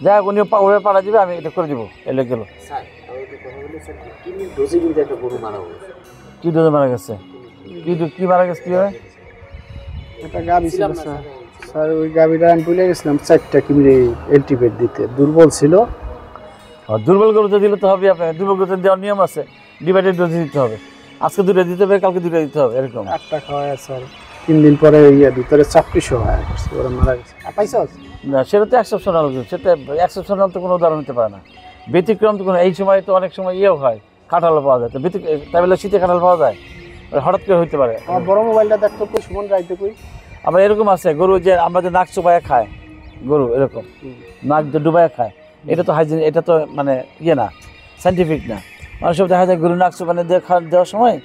যাই হোক, উনি ওরা পাড়া দিবে, আমি এটা করে দিব। এলে গেল। কি ডোজে মারা গেছে? কি মারা গেছে? কীভাবে? একটা গাভী ছিল স্যার, ওই গাভীটা আমি ভুলে গেছিলাম 4টা কিমরে অ্যান্টিবায়োটিক দিতে। দুর্বল ছিল। দুর্বল গরুতে দিলে তো হবে আপনাকে। দুর্বল গরুতে দেওয়ার নিয়ম আছে, ডিভাইডেড ডোজ দিতে হবে। আজকে 2টা দিতে হবে, কালকে 2টা দিতে হবে, এরকম। 8টা খাওয়ায় স্যার, 3 দিন পরে ভিতরে চাপটিশো হয়, ওরা মারা গেছে। পাইছো না, সেটা তো এক্সেপশনাল। সেটা এক্সেপশনাল তো কোনো উদাহরণ হতে পারে না। ব্যতিক্রম তো কোনো, এই সময় তো অনেক সময় ইয়েও হয়, কাঁঠালও পাওয়া যায়। তো তাই বলে শীতে কাঁঠাল পাওয়া যায়? হঠাৎ করে হইতে পারে। আমার বড় মোবাইলটা দেখতো, কই সুমন রাইতে কই। আবার এরকম আছে গরু যে আমরা যে নাক চুবাইয়া খায়, গরু এরকম নাক যে ডুবাইয়া খায়, এটা তো হাইজিন, এটা তো মানে ইয়ে না, সাইন্টিফিক না। মানুষ সব দেখা যায় গরু নাক চুবানে দেওয়ার সময়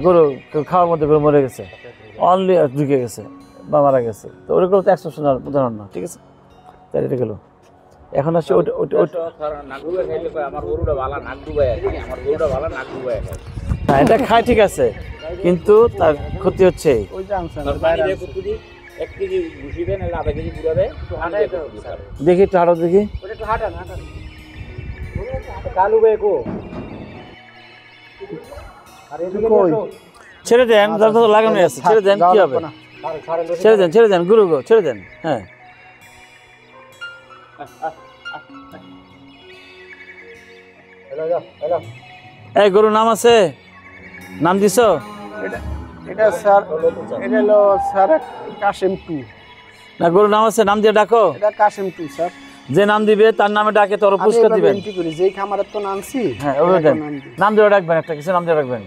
গরু খাওয়ার মধ্যে গরু মরে গেছে, অনলি ঢুকে গেছে বা মারা গেছে। তো ওরকম তো এক্সেপশনাল উদাহরণ না। ঠিক আছে, তাই এটা গেল। এখন আসছে ওটা আমার গরুটা ভালো নাক ডুবাই খায়, আমার গরুটা ভালো নাক ডুবাই খায়। হ্যাঁ, এটা খায় ঠিক আছে, কিন্তু তার ক্ষতি হচ্ছে। ওই যে আনছেন এক কেজি ভুসি দেন, আধা কেজি গুঁড়া দেয়, দেখি একটু হাঁটো, দেখি। কালু ভাই গো, ছেড়ে দেন, লাগানো আছে, ছেড়ে দেন, কি হবে? ছেড়ে দেন গুরু গো, ছেড়ে দেন। হ্যাঁ, এই গরু নাম আছে? নাম দিছ? এটা স্যার, এটা হলো স্যার কাশেম 2। না, গরু নাম আছে, নাম দিয়ে ডাকো। এটা কাশেম 2 স্যার। যে নাম দিবে তার নামে ডাকে, তোর পুরস্কার দিবেন। এন্ট্রি করি, যেই খামারের তো নামছি। হ্যাঁ, ওই দেন, নাম দিয়ে ডাকবেন, একটা কিছু নাম দিয়ে রাখবেন।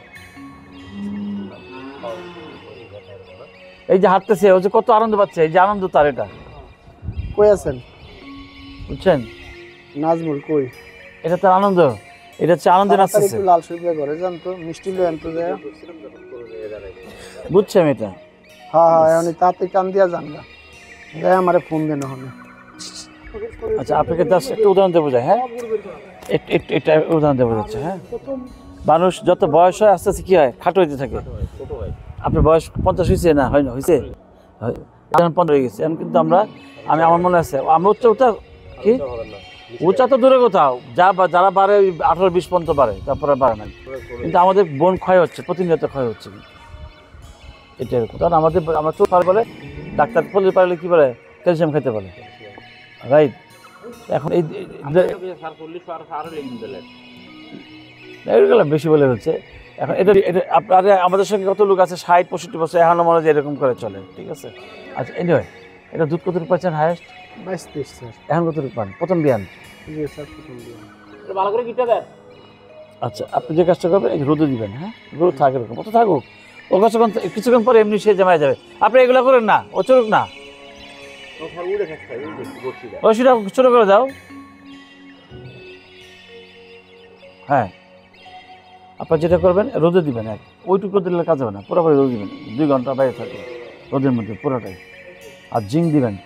এই যে হাঁটতেছে, ও যে কত আনন্দ পাচ্ছে, এই যে আনন্দ তার, এটা কই আছেন বুঝছেন? নাজমুল কই? এটা তার আনন্দ, এটা হচ্ছে আনন্দে নাচতেছে। একটু লাল সুবিধা করে জানতো, মিষ্টি লয়ে আনতো যায়। বুঝছি আমি এটা। হ্যাঁ হ্যাঁ, এমনি তাতে কান দিয়া যান না, যায় আমারে ফোন দেন হবে। আচ্ছা, আপনাকে জাস্ট একটা উদাহরণ দেবো যায়। হ্যাঁ, এটা উদাহরণ দেবো যাচ্ছে। হ্যাঁ, মানুষ যত বয়স হয় আস্তে আস্তে কি হয়, খাটো হইতে থাকে। আপনার বয়স 50 হয়েছে না? হয় না? হয়েছে, 15 হয়ে গেছে। এখন কিন্তু আমার মনে আছে, আমরা উচ্চতা কি উচ্চা তো দূরে কোথাও, যারা বাড়ে 18-20 পর্যন্ত বাড়ে, তারপরে বাড়ে না। কিন্তু আমাদের বোন ক্ষয় হচ্ছে, প্রতিনিয়ত ক্ষয় হচ্ছে। এটা এরকম, কারণ আমরা চোখ বলে, ডাক্তার বলে পারলে কি বলে, ক্যালসিয়াম খেতে বলে, রাইট? এখন এইগুলো বেশি বলে হচ্ছে। এখন এটা আপনাদের আমাদের সঙ্গে কত লোক আছে 60-65 বছর, এখনো মনে হয় এরকম করে চলে। ঠিক আছে, আচ্ছা, এনিওয়ে, এটা দুধ কতটুকু পাচ্ছেন হায়েস্ট? 22-23 স্যার। এখন কতটুকু পান? প্রথম বিয়ান? জি স্যার, প্রথম বিয়ান। ভালো করে গিটটা দেন। আচ্ছা, আপনি যে কাজটা করবেন, এই রোদে দিবেন। হ্যাঁ, রোদ থাকে এরকম, অত থাকুক, ও কিছুক্ষণ পরে এমনি সে জমায় যাবে। আপনি এগুলো করেন না, ও চলুক না, ও সেটা ছোটো করে দাও। হ্যাঁ, আপনার যেটা করবেন, রোদে দিবেন। ওইটুকু দিলে কাজ হবে না, পুরোপুরি রোদ দিবেন। 2 ঘন্টা বাইরে থাকবে রোদের মধ্যে পুরোটাই। আর জিঙ্ক দিবেন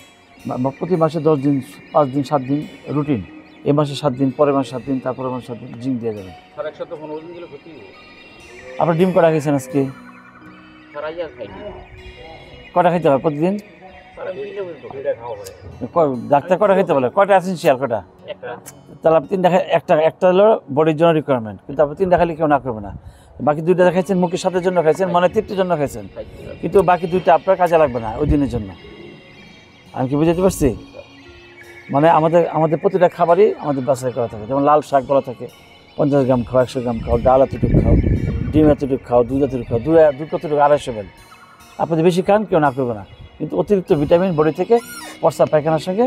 প্রতি মাসে 10 দিন, 5 দিন, 7 দিন রুটিন। এই মাসে 7 দিন, পরের মাসে 7 দিন, তারপরের মাসে 7 দিন জিঙ্ক দিয়ে যাবেন। স্যার 115 দিন দিলে ক্ষতি হবে। আপনার ডিম কটা খেয়েছেন আজকে? স্যার আইয়া খাইনি। কটা খাইতে হয় প্রতিদিন? স্যার ডাক্তার কটা খেতে বলে? কয়টা এসেনশিয়াল কটা? তাহলে আপনি 3টা একটা হলো বডির জন্য রিকোয়ারমেন্ট, কিন্তু আপনি 3টা খালি কেউ না করবে না। বাকি 2টা খাইছেন মুখের স্বাদের জন্য খাইছেন, মানে তৃপ্তির জন্য খাইছেন, কিন্তু বাকি 2টা আপনার কাজে লাগবে না ওই দিনের জন্য। আমি কি বুঝতে পারছি? মানে আমাদের প্রতিটা খাবারই আমাদের বাছাই করা থাকে। যেমন লাল শাক বলা থাকে 50 গ্রাম খাও, 100 গ্রাম খাও, ডাল এতটুকু খাও, ডিম এতটুকু খাও, দুধ এতটুকু খাও, দুধ কতটুকু 250 ml। আপনি যদি বেশি খান কেউ না করবে না, কিন্তু অতিরিক্ত ভিটামিন বডি থেকে প্রস্রাব পায়খানার সঙ্গে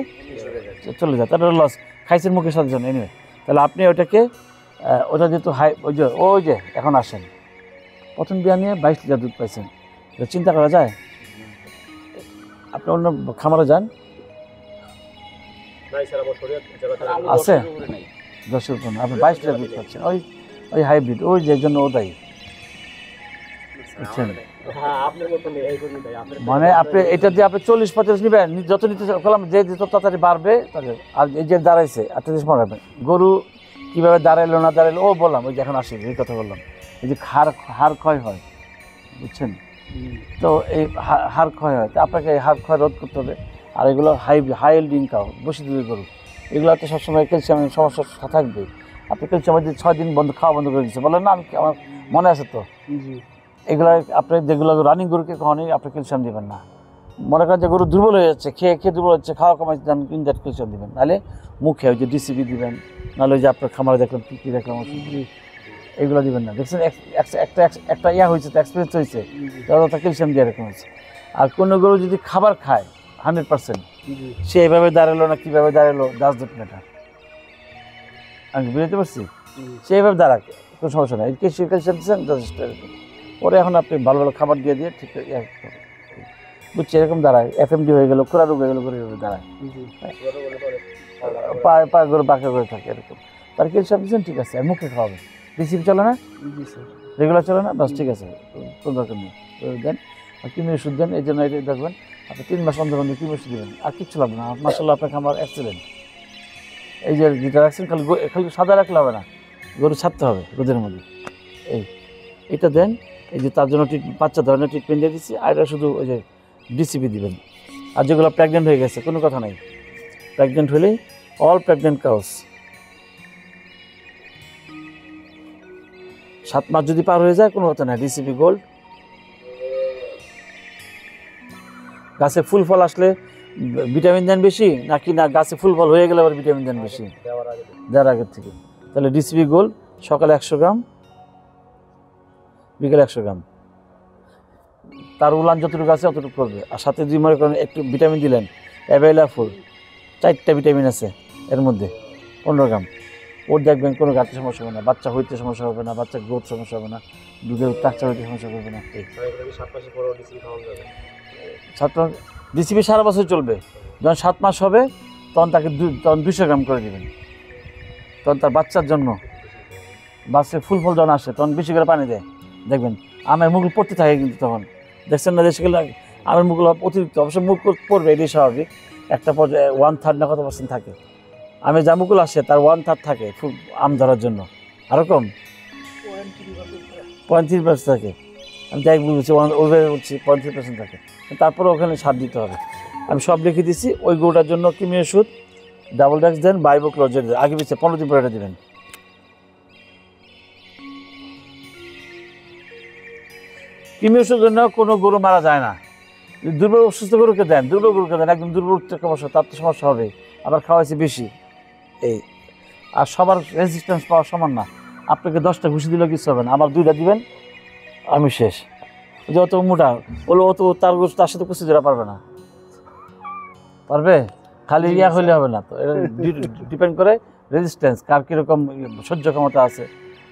চলে যায়, তারপরে লস খাইছেন মুখের সাথে জন্য। এনিওয়ে, তাহলে আপনি ওটা যেহেতু হাই, ওই যে এখন আসেন প্রথম বিয়া নিয়ে 22 লিটার দুধ পাইছেন, এটা চিন্তা করা যায়? আপনি অন্য খামারে যান, আছে 10-এর উপর, আপনি 22 লিটার দুধ পাচ্ছেন, ওই হাইব্রিড, ওই যে জন্য ওটাই বুঝছেন। মানে আপনি এটা দিয়ে আপনি 40-50 নেবেন, যত নিতে করলাম যে যত তাড়াতাড়ি বাড়বে। আর এই যে দাঁড়াইছে একটা জিনিস মনে রাখবেন, গরু কীভাবে দাঁড়াইলো না দাঁড়াইলো ও বললাম, ওই যে এখন আসি এই কথা বললাম, এই যে হাড় ক্ষয় হয়, বুঝছেন তো, এই হাড় ক্ষয় হয়, তো আপনাকে এই হাড় ক্ষয় রোধ করতে হবে। আর এগুলো হাই ইল্ডিং কাউ, বেশি দুধের গরু, এগুলো তো সবসময় ক্যালসিয়ামের সমস্যা থাকবে। আপনি ক্যালসিয়াম 6 দিন খাওয়া বন্ধ করে দিচ্ছে বলেন না, আমার মনে আছে তো। এগুলো আপনি যেগুলো রানিং গরুকে কখনোই আপনি ক্যালসিয়াম দেবেন না। মনে করেন যে গরু দুর্বল হয়ে যাচ্ছে, খেয়ে দুর্বল হচ্ছে, খাওয়া কমাই ইনজেক্ট ক্যালসিয়াম দেবেন, নাহলে মুখে ওই যে ডিসিবি দিবেন, নাহলে ওই যে আপনার খামারে দেখলাম কী দেখলাম এগুলো দিবেন না। দেখছেন একটা হয়েছে, তো এক্সপিরিয়েন্স হয়েছে, তাহলে ক্যালসিয়াম দিয়ে এরকম হয়েছে। আর কোনো গরু যদি খাবার খায় 100%, সে এইভাবে দাঁড়ালো না কীভাবে দাঁড়ালো, ডাজ ডট ম্যাটার। আমি বুঝতে পারছি, সে এইভাবে দাঁড়াক, কোনো সমস্যা নেই, ক্যালসিয়াম দিচ্ছেন যথেষ্ট। এরকম ওরে এখন আপনি ভালো ভালো খাবার দিয়ে ঠিক বুঝছি, এরকম দাঁড়ায়, এফএমডি হয়ে গেলো, খোরা রোগ হয়ে গেলো, করে দাঁড়ায়, পায়ে গরু বাঁকা করে থাকে এরকম। তার ক্যালসিয়াম দিচ্ছেন, ঠিক আছে। আর মুখে খাওয়াবেন, রিসিপি চলে না, রেগুলার চলে না, বাস ঠিক আছে, কোনো দরকার নেই, দেন। আর কৃমি ওষুধ দেন, এই জন্য এটা দেখবেন আপনি 3 মাস অন্তর কৃমি ওষুধ দেবেন, আর কিচ্ছু লাগবে না। মাশাআল্লাহ আপনার খামার এক্সেলেন্ট। এই যে যেটা রাখছেন খালি সাদা রাখলে হবে না, গরু ছাড়তে হবে রোদের মধ্যে। এটা দেন, এই যে তার জন্য 5 ধরনের ট্রিটমেন্ট দিয়ে দিচ্ছি। আর এটা শুধু ওই যে ডিসিপি দিবেন। আর যেগুলো প্রেগনেন্ট হয়ে গেছে কোনো কথা নাই, প্রেগনেন্ট হলেই অল প্রেগনেন্ট কাউস 7 মাস যদি পার হয়ে যায় কোনো কথা নাই, ডিসিপি গোল্ড। গাছে ফুল ফল আসলে ভিটামিন দেন বেশি, নাকি না গাছে ফুল ফল হয়ে গেলে আবার ভিটামিন দেন বেশি দেওয়ার আগের থেকে? তাহলে ডিসিপি গোল্ড সকালে 100 গ্রাম, বিকেলে 100 গ্রাম, তার উলান যতটুকু আছে অতটুকু করবে। আর সাথে যদি মনে করেন একটু ভিটামিন দিলেন, অ্যাভেলাফুল 4টা ভিটামিন আছে এর মধ্যে, 15 গ্রাম। ওর দেখবেন কোনো ঘাটতি সমস্যা হবে না, বাচ্চা হইতে সমস্যা হবে না, বাচ্চা গ্রোথ সমস্যা হবে না, দুধের টাকচা হইতে সমস্যা হবে না। 7 মাস ডিসিপি সারা বছর চলবে। যখন 7 মাস হবে তখন তাকে 200 গ্রাম করে দেবেন। তখন তার বাচ্চার জন্য, বাচ্চার ফুল ফল যখন আসে তখন বেশি করে পানি দেয়, দেখবেন আমের মুকুল পড়তে থাকে। কিন্তু তখন দেখছেন না, দেশে গেলে আমের মুকুল অতিরিক্ত, অবশ্য মুকুল পড়বে, এটাই স্বাভাবিক। একটা পর্যায়ে 1/3 না কত % থাকে আমের, যা মুকুল আসে তার 1/3 থাকে ফুল আম ধরার জন্য, আরও কম 0.3% থাকে। আমি যাই বলছি ওইভাবে বলছি 0.3% থাকে, তারপরে ওখানে সার দিতে হবে। আমি সব লিখে দিচ্ছি। ওই গরুটার জন্য কৃমি ওষুধ ডাবল ড্যাক্স দেন, বায়োক্লোজের আগে পিছিয়ে 15 দিন পরে এটা দেবেন। কৃমি ওষুধের জন্য কোনো গরু মারা যায় না। দুর্বল অসুস্থ গরুকে দেন, দুর্বল গরুকে দেন, একদম দুর্বল সমস্যা, তার তো সমস্যা হবে, আবার খাওয়াইছে বেশি। এই আর সবার রেজিস্ট্যান্স পাওয়া সমান না। আপনাকে 10টা ঘুষি দিলেও কিছু হবে না, আমার 2টা দিবেন, আমি শেষ। যে অত মোটা বলো, অত তার গোষ্ঠ তার সাথে কুস্তি ধরা পারবে না, পারবে? খালি ইয়া হইলে হবে না তো, এটা ডিপেন্ড করে রেজিস্ট্যান্স, কার কীরকম সহ্য ক্ষমতা আছে।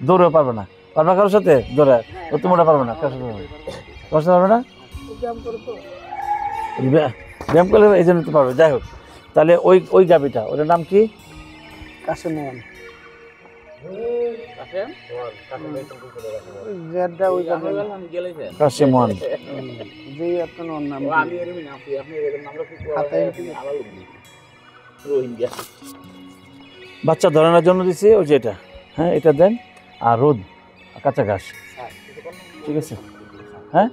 দৌড়েও পারবে না, পারবে কারোর সাথে দৌড়ে, অত মোটা পারবে না, কারোর সাথে পারবে না, ব্যায়াম করলে এই জন্য তো পারবে। যাই হোক, তাহলে ওই গাবিটা, ওটার নাম কি? কাশেমোহন। কাশেমোহন। বাচ্চা ধরানোর জন্য দিছি ওই যে এটা, হ্যাঁ এটা দেন। আর রোদ, কাঁচা ঘাস, ঠিক আছে। হ্যাঁ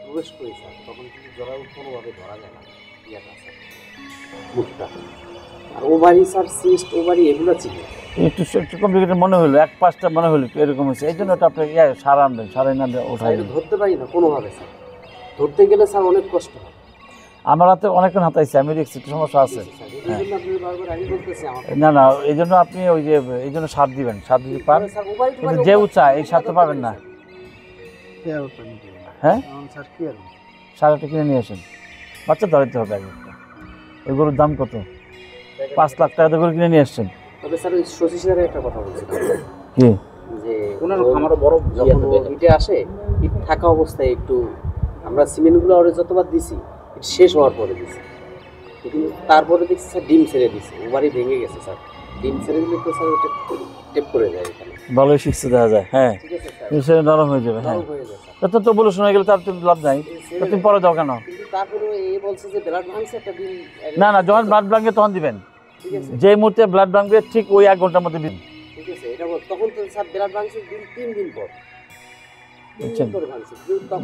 প্রবেশ করি স্যার তখন কিন্তু জরায়ু কোনোভাবে ধরা যায় না ইয়াটা স্যার মুখটা আর ওভারি স্যার সিস্ট ওভারি এগুলো ছিল একটু একটু কমপ্লিকেটেড মনে হলো, এক পাঁচটা মনে হলো একটু এরকম হয়েছে, এই জন্য তো আপনি সার আনবেন, সার এনে স্যার ওঠাই এটা ধরতে পারি না কোনোভাবে স্যার ধরতে গেলে স্যার অনেক কষ্ট হয় আমার হাতে অনেকক্ষণ হাতাইছে, আমি দেখছি একটু সমস্যা আছে। স্যার এই জন্য আপনি বারবার আমি বলতেছি আমার না না, এই জন্য আপনি ওই যে এই জন্য সার দিবেন, সার যদি পান, স্যার ওভারি কিন্তু যে উঁচা এই সারটা পাবেন না। হ্যাঁ স্যার কি আর সারটা কিনে নিয়ে আসেন, বাচ্চা ধরাইতে হবে আগে একটা। ওই গরুর দাম কত? 5 লাখ টাকা দিয়ে গরু কিনে নিয়ে আসছেন। তবে স্যার ওই শশী স্যারের একটা কথা বলছিলাম কি যে ওনার খামারও বড় যখন ইটে আসে ইট থাকা অবস্থায় একটু আমরা সিমেন্টগুলো ওরে যতবার দিছি ইট শেষ হওয়ার পরে দিছি কিন্তু তারপরে দেখছি স্যার ডিম ছেড়ে দিছে ওভারই ভেঙে গেছে স্যার ডিম ছেড়ে দিলে তো স্যার ওটা টেপ করে যায় এখানে ভালোই শিখতে দেখা যায়। হ্যাঁ ঠিক আছে স্যার নিশ্চয়ই নরম হয়ে যাবে। হ্যাঁ নরম হয়ে যায় স্যার তো বলে শোনা গেলে তার তো লাভ নাই, তো তুমি পরে দাও কেন? কিন্তু তারপরে এই বলছে যে ব্লাড ভাঙছে একটা ডিম না না, যখন ব্লাড ভাঙবে তখন দিবেন, ঠিক আছে যে মুহূর্তে ব্লাড ভাঙবে ঠিক ওই 1 ঘন্টার মধ্যে দিন। ঠিক আছে এটা তখন তো স্যার ব্লাড ভাঙছে 3 দিন পর বুঝছেন? করে ভাঙছে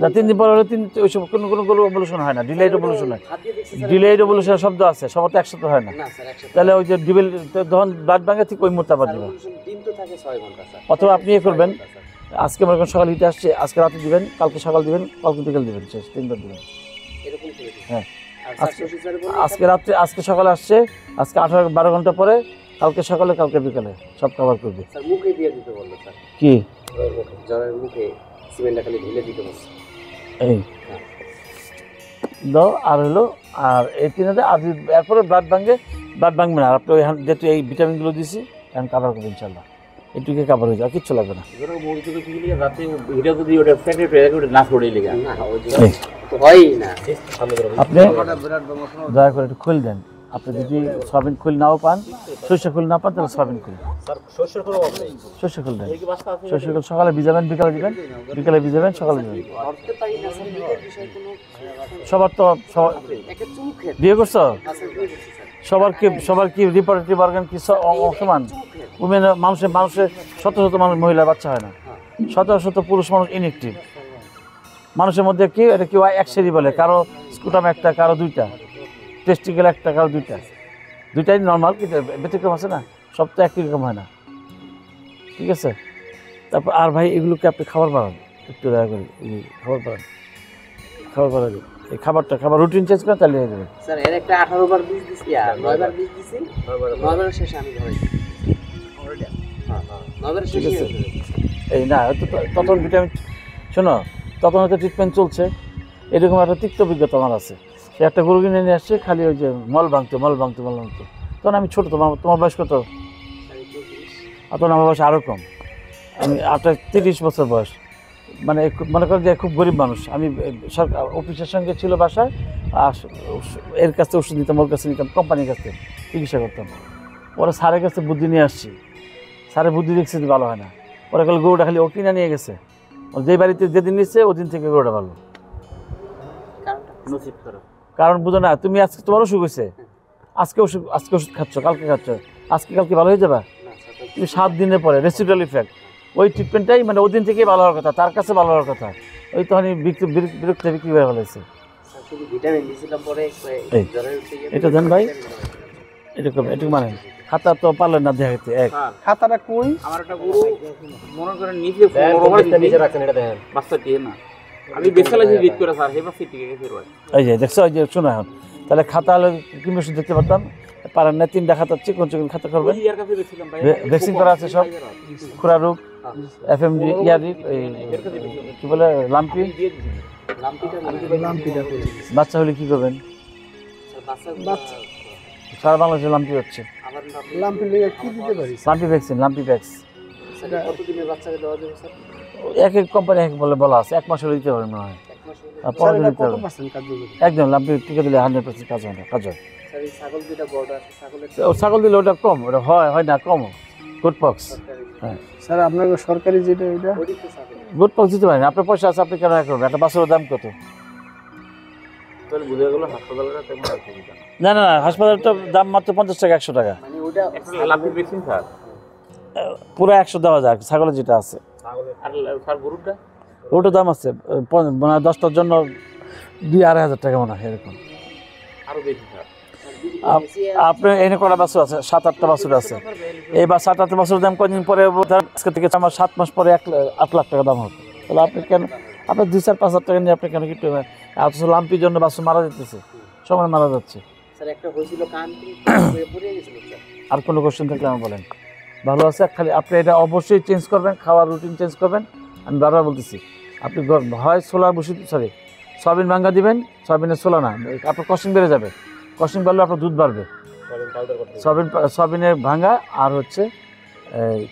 না 3 দিন পর হলে ওইসব কোনো কোনো কোনো অবলুশন হয় না, ডিলেড অবলুশন হয়। হাত দিয়ে দেখছি স্যার ডিলেড অবলুশন শব্দ আছে, সবার তো একসাথে হয় না। না স্যার একসাথে তাহলে ওই যে ডিবেল যখন ব্লাড ভাঙে ঠিক ওই মুহূর্তে আবার দিবেন। ডিম তো থাকে 6 ঘন্টা স্যার অথবা আপনি ইয়ে করবেন, 6 ঘন্টা, স্যার। আজকে মনে করেন সকাল হিটে আসছে, আজকে রাতে দিবেন, কালকে সকাল দিবেন, কালকে বিকেল দিবেন, শেষ 3 বার দিবেন। এরকম করে দিই। হ্যাঁ। আর স্যার আজকে- শশী স্যার বললেন আজকে রাত্রে, আজকে সকালে আসছে, আজকে 18-12 ঘন্টা পরে, কালকে সকালে কালকে বিকেলে সব কভার করবে। স্যার মুখে দিয়ে দিতে বললো স্যার কি জ্বরের মুখে সিমেন্টটা খালি ঢেলে দিতে বলছে এই দাও আর হলো, আর এই 3 হাতে আর যদি এরপরে ব্লাড ভাঙবে না। আর আপনি ওই যেহেতু এই ভিটামিনগুলো দিছি এখন কাভার করবেন ইনশাল্লাহ, এটুকুই কাভার হয়ে যাবে, কিচ্ছু লাগবে না। ধরো মুরগি থেকে কি লিখে রাতে এটা যদি ওটা প্যাকেট হয়ে ওটা না ছড়িয়ে লেগে না ওই যে তো হয়ই না আপনি দয়া করে একটু খুল দেন, আপনি যদি সয়াবিন খুল নাও পান, সর্ষে খুল না পান, তাহলে সয়াবিন খুল, স্যার শস্যের কোনো অভাব নেই সর্ষে খুল দেন। এই কি বাস্তা আছে সর্ষে খুল সকালে ভিজাবেন, বিকালে দিবেন, বিকালে ভিজাবেন, সকালে দিবেন। ধরতে পারি না স্যার নিজের বিষয়ে কোনো সবার তো একে চুমুক খেয়ে বিয়ে করছো, আচ্ছা দিয়ে দিচ্ছি স্যার সবার কি রিপ্রোডাক্টিভ অর্গান কি সমান? উমেন মানুষের শত শত মানুষ মহিলা বাচ্চা হয় না, শত শত পুরুষ মানুষ ইনএক্টিভ। মানুষের মধ্যে কি এটা কেউ একসারি বলে, কারো স্কুটাম একটা, কারো 2টা, টেস্টিকেল একটা, কারো 2টা, 2টাই নর্মাল, কিন্তু ব্যতিক্রম আছে না, সব তো একই রকম হয় না। ঠিক আছে, তারপর আর ভাই এগুলোকে আপনি খাবার বাড়ান, একটু দয়া করে খাবার বাড়ান, এই খাবার রুটিন চেঞ্জ করেন, তাহলে হয়ে যাবে। স্যার এর একটা 18 বার বীজ দিছি আর 9 বার বীজ দিছি 9 বারের শেষে আমি ধরাইছি হ্যাঁ 9 বারের ঠিক শেষে আছে। এই না হয়তো তখন ভিটামিন, শোনো, তখন হয়তো ট্রিটমেন্ট চলছে, এরকম একটা তিক্ত অভিজ্ঞতা আমার আছে। সে একটা গরু কিনে নিয়ে আসছে, খালি ওই যে মল ভাঙতো। তখন আমি ছোটো, তোমার বয়স কত? আর তখন আমার বয়স আরও কম, আমি আপনার 30 বছর বয়স। মানে মনে করেন যে খুব গরিব মানুষ, আমি সরকার অফিসের সঙ্গে ছিল বাসায়, আর এর কাছে ওষুধ নিতাম, ওর কাছে নিতাম, কোম্পানির কাছে চিকিৎসা করতাম। ওরা স্যারের কাছে বুদ্ধি নিয়ে আসছি, স্যারের বুদ্ধি দেখছি যে ভালো হয় না, ওরা খালি গরুটা খালি ও কিনে নিয়ে গেছে, যে বাড়িতে যেদিন নিচ্ছে ওদিন থেকে গরুটা ভালো। নসিব করো কারণ বুঝো না, তুমি আজকে তোমার অসুখ হয়েছে, আজকে ওষুধ খাচ্ছ, কালকে খাচ্ছ, কালকে ভালো হয়ে যাবে। তুমি 7 দিনের পরে রেসিডুয়াল ইফেক্ট, ওই ট্রিটমেন্টটাই মানে ওই দিন থেকেই ভালো হওয়ার কথা, তার কাছে ভালো হওয়ার কথা। ওই তখন বিরক্ত বিক্রি হয়ে ফেলেছে। স্যার শুধু ভিটামিন দিছিলাম পরে এই, জ্বরের উঠে গিয়ে এটা দেন ভাই, এটুকু মানে খাতা তো পারলেন না দেখাইতে। এক স্যার খাতাটা কই আমার একটা গরু মনে করেন নিচে রবার নিচে রাখেন এটা দেখেন বাস্তা দিয়ে না আমি বেসালাইছি রিড করে স্যার সেই বাস্তা টিকে গেছে রয় এই যে দেখছো, ওই যে শোনো এখন, তাহলে খাতা হলে কি মেশিন দেখতে পারতাম, পারেন না। 3টা খাতা চিকন খাতা করবেন, ইয়ার কাছে দেখছিলাম ভাই ভ্যাকসিন করা আছে সব, খুরা রোগ, FMD, ইয়ারি, কি বলে লাম্পি। দিয়ে দিছি লাম্পিটা কই বাচ্চা হলে কি করবেন? বাচ্চা সারা বাংলাদেশে লাম্পি হচ্ছে, আবার লাম্পি লিগে কি দিতে পারি lumpy vaccine, lumpy Vax. Sir কতদিনের বাচ্চাকে দেওয়া যাবে স্যার এক এক কোম্পানি এক বলা আছে, 1 মাস হলে দিতে পারবেন মনে হয়, 1 মাস হলে আর পরে দিতে কত হবে। পার্সেন্ট কার্যকরী একদম লাম্পি টিকা দিলে 100% কাজ হয় না, কাজ হয়। স্যার এই ছাগল দুইটা বড় আছে ছাগলের ও ছাগল দিলে ওটা কম, ওটা হয় না কম, গুড পক্স। হ্যাঁ, স্যার আপনার সরকারি যেটা এটা ওদিকে ছাগল গুড পক্স দিতে পারেন, আপনার পয়সা আছে, আপনি কেন করবেন? একটা বাছুরের দাম কত? তাহলে বুঝে গেল হাসপাতালটা তেমন অসুবিধা না, হাসপাতালটার দাম মাত্র 50 টাকা, 100 টাকা, মানে ওটা একটা লাভি ভ্যাকসিন স্যার পুরো 100 দেওয়া যায় ছাগলের যেটা আছে। আর স্যার গরুটা ওটার দাম আছে মানে 10টার জন্য 2-2.5 হাজার টাকা মনে হয় এরকম। আরো বেশি স্যার। আপনি এনে কটা বাছুর আছে? 7-8টা বাছুর আছে। এইবার 7-8 বছর দাম কদিন পরে আজকে থেকে আমার 7 মাস পরে 8 লাখ টাকা দাম হবে। তাহলে আপনি কেন আপনার 2-4-5 হাজার টাকা নিয়ে আপনি কেন কিনতে হবে? অথচ লাম্পির জন্য বাছুর মারা যেতেছে, সময় মারা যাচ্ছে। স্যার একটা হয়েছিল কান পড়ে গেছিল স্যার। আর কোনো কোশ্চেন থাকলে আমার বলেন। ভালো আছে, খালি আপনি এটা অবশ্যই চেঞ্জ করবেন, খাওয়ার রুটিন চেঞ্জ করবেন। আমি বারবার বলতেছি আপনি হয় সোলার বসে সয়াবিন ভাঙ্গা দিবেন, সয়াবিনের সোলা না, আপনার কস্টিং বেড়ে যাবে। কস্টিং বাড়লে আপনার দুধ বাড়বে। সয়াবিনের ভাঙ্গা আর হচ্ছে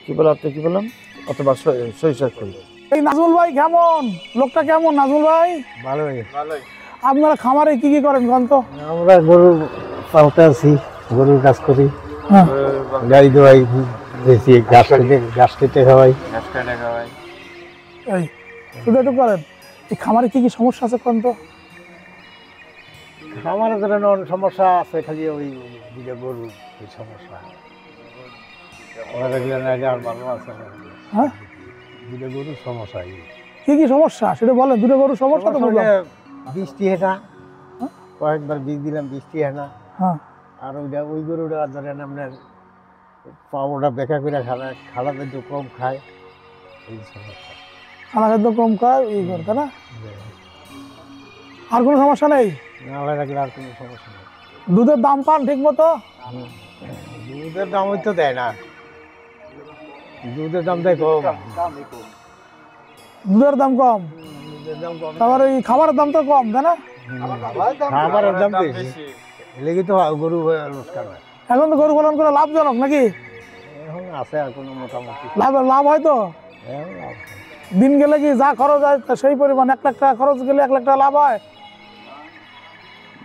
কী বলে আপনি কী বললাম অথবা সরিষার খোল। এই নাজমুল ভাই কেমন? লোকটা কেমন নাজমুল ভাই? ভালোই। আপনারা খামারে কি কি করেন কোন তো? আমরা গরু পালতে আছি, গরুর কাজ করি, হ্যাঁ। গাই দোয়াই, বেশি ঘাস কেটে খাওয়াই। এই শুধু একটু করেন, এই খামারে কি কি সমস্যা আছে কোন তো? আমার ধরেন সমস্যা আছে, খালি ওই দুটো গরু ওই সমস্যা। ওরা দেখলে না যে আর ভালো আছে না। হ্যাঁ, দুটো গরুর সমস্যা। কি কি সমস্যা সেটা বলেন। দুটো গরুর সমস্যা তো বললাম। বৃষ্টি হেঁটা, কয়েকবার বীজ দিলাম, বৃষ্টি হেঁটা। হ্যাঁ, আর ওই গরুটা ধরেন আপনার পাওয়াটা বেঁকা করে খালাতে একটু কম খায়, এই সমস্যা। খানা খাদ্য কম খায় এই করে, তাই না? আর কোনো সমস্যা নেই? নালে রাখলে আর কোনো সমস্যা নেই। দুধের দাম পান ঠিক মতো? দুধের দাম ওই তো দেয় না, দুধের দাম দেয় কম। দুধের দাম কম, দুধের দাম কম, তারপরে এই খাবারের দাম তো কম, তাই না? খাবারের দাম বেশি, লেগে তো গরু লোকসান হয়। এখন তো গরু পালন করে লাভজনক নাকি? এখন আছে আর কোনো মোটামুটি লাভ হয় তো? এখন লাভ হয়। দিন গেলে কি যা খরচ হয় তা সেই পরিমাণ 1 লাখ টাকা খরচ গেলে 1 লাখ টাকা লাভ হয়?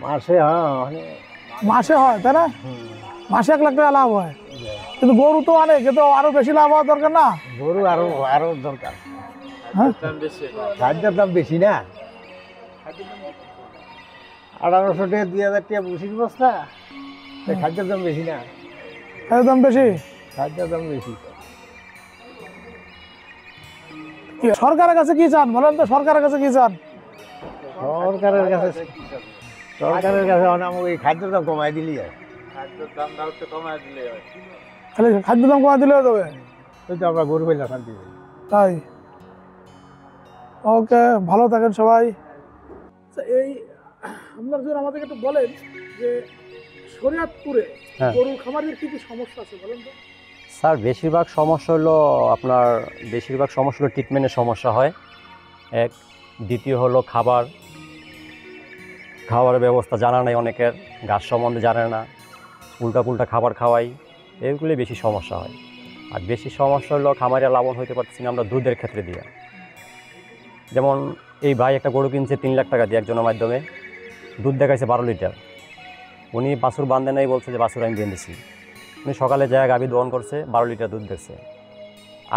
মাসে মাসে হয়, তাই না? মাসে 1 লাখ টাকা লাভ হয়। কিন্তু গরু তো অনেক, কিন্তু আরো বেশি লাভ হওয়া দরকার না? গরু আরো দরকার। হ্যাঁ, খাদ্যের দাম বেশি না, 1800 টাকা 2000 টাকা ভুসির বস্তা, খাদ্যের দাম বেশি না, এর দাম বেশি। খাদ্যের দাম বেশি। কি সরকারের কাছে কি চান বলেন তো? সরকারের কাছে কি চান? সরকারের কাছে অনাম ওই খাদ্যের দাম কমাই দিলি আর খালি খাদ্য দাম কমা দিলেও তবে ওই তো আমরা গরু পেলে শান্তি পাই। তাই। ওকে, ভালো থাকেন সবাই। এই আপনার যদি আমাদেরকে একটু বলেন যে শরীয়তপুরে গরুর খামারের কি কি সমস্যা আছে বলেন তো? স্যার বেশিরভাগ সমস্যা হলো ট্রিটমেন্টের সমস্যা হয় এক। দ্বিতীয় হলো খাবারের ব্যবস্থা জানা নেই অনেকের, ঘাস সম্বন্ধে জানে না, উল্টা খাবার খাওয়াই, এগুলি বেশি সমস্যা হয়। আর বেশি সমস্যা হলো খামারে লাভবান হইতে পারতেছি না আমরা দুধের ক্ষেত্রে দিয়ে। যেমন এই ভাই একটা গরু কিনছে 3 লাখ টাকা দিয়ে একজনের মাধ্যমে, দুধ দেখাইছে 12 লিটার। উনি বাছুর বান্ধে নাই, বলছে যে বাছুর আমি বেঁধেছি। উনি সকালে যায় গাভী দোহন করছে, 12 লিটার দুধ দেখছে,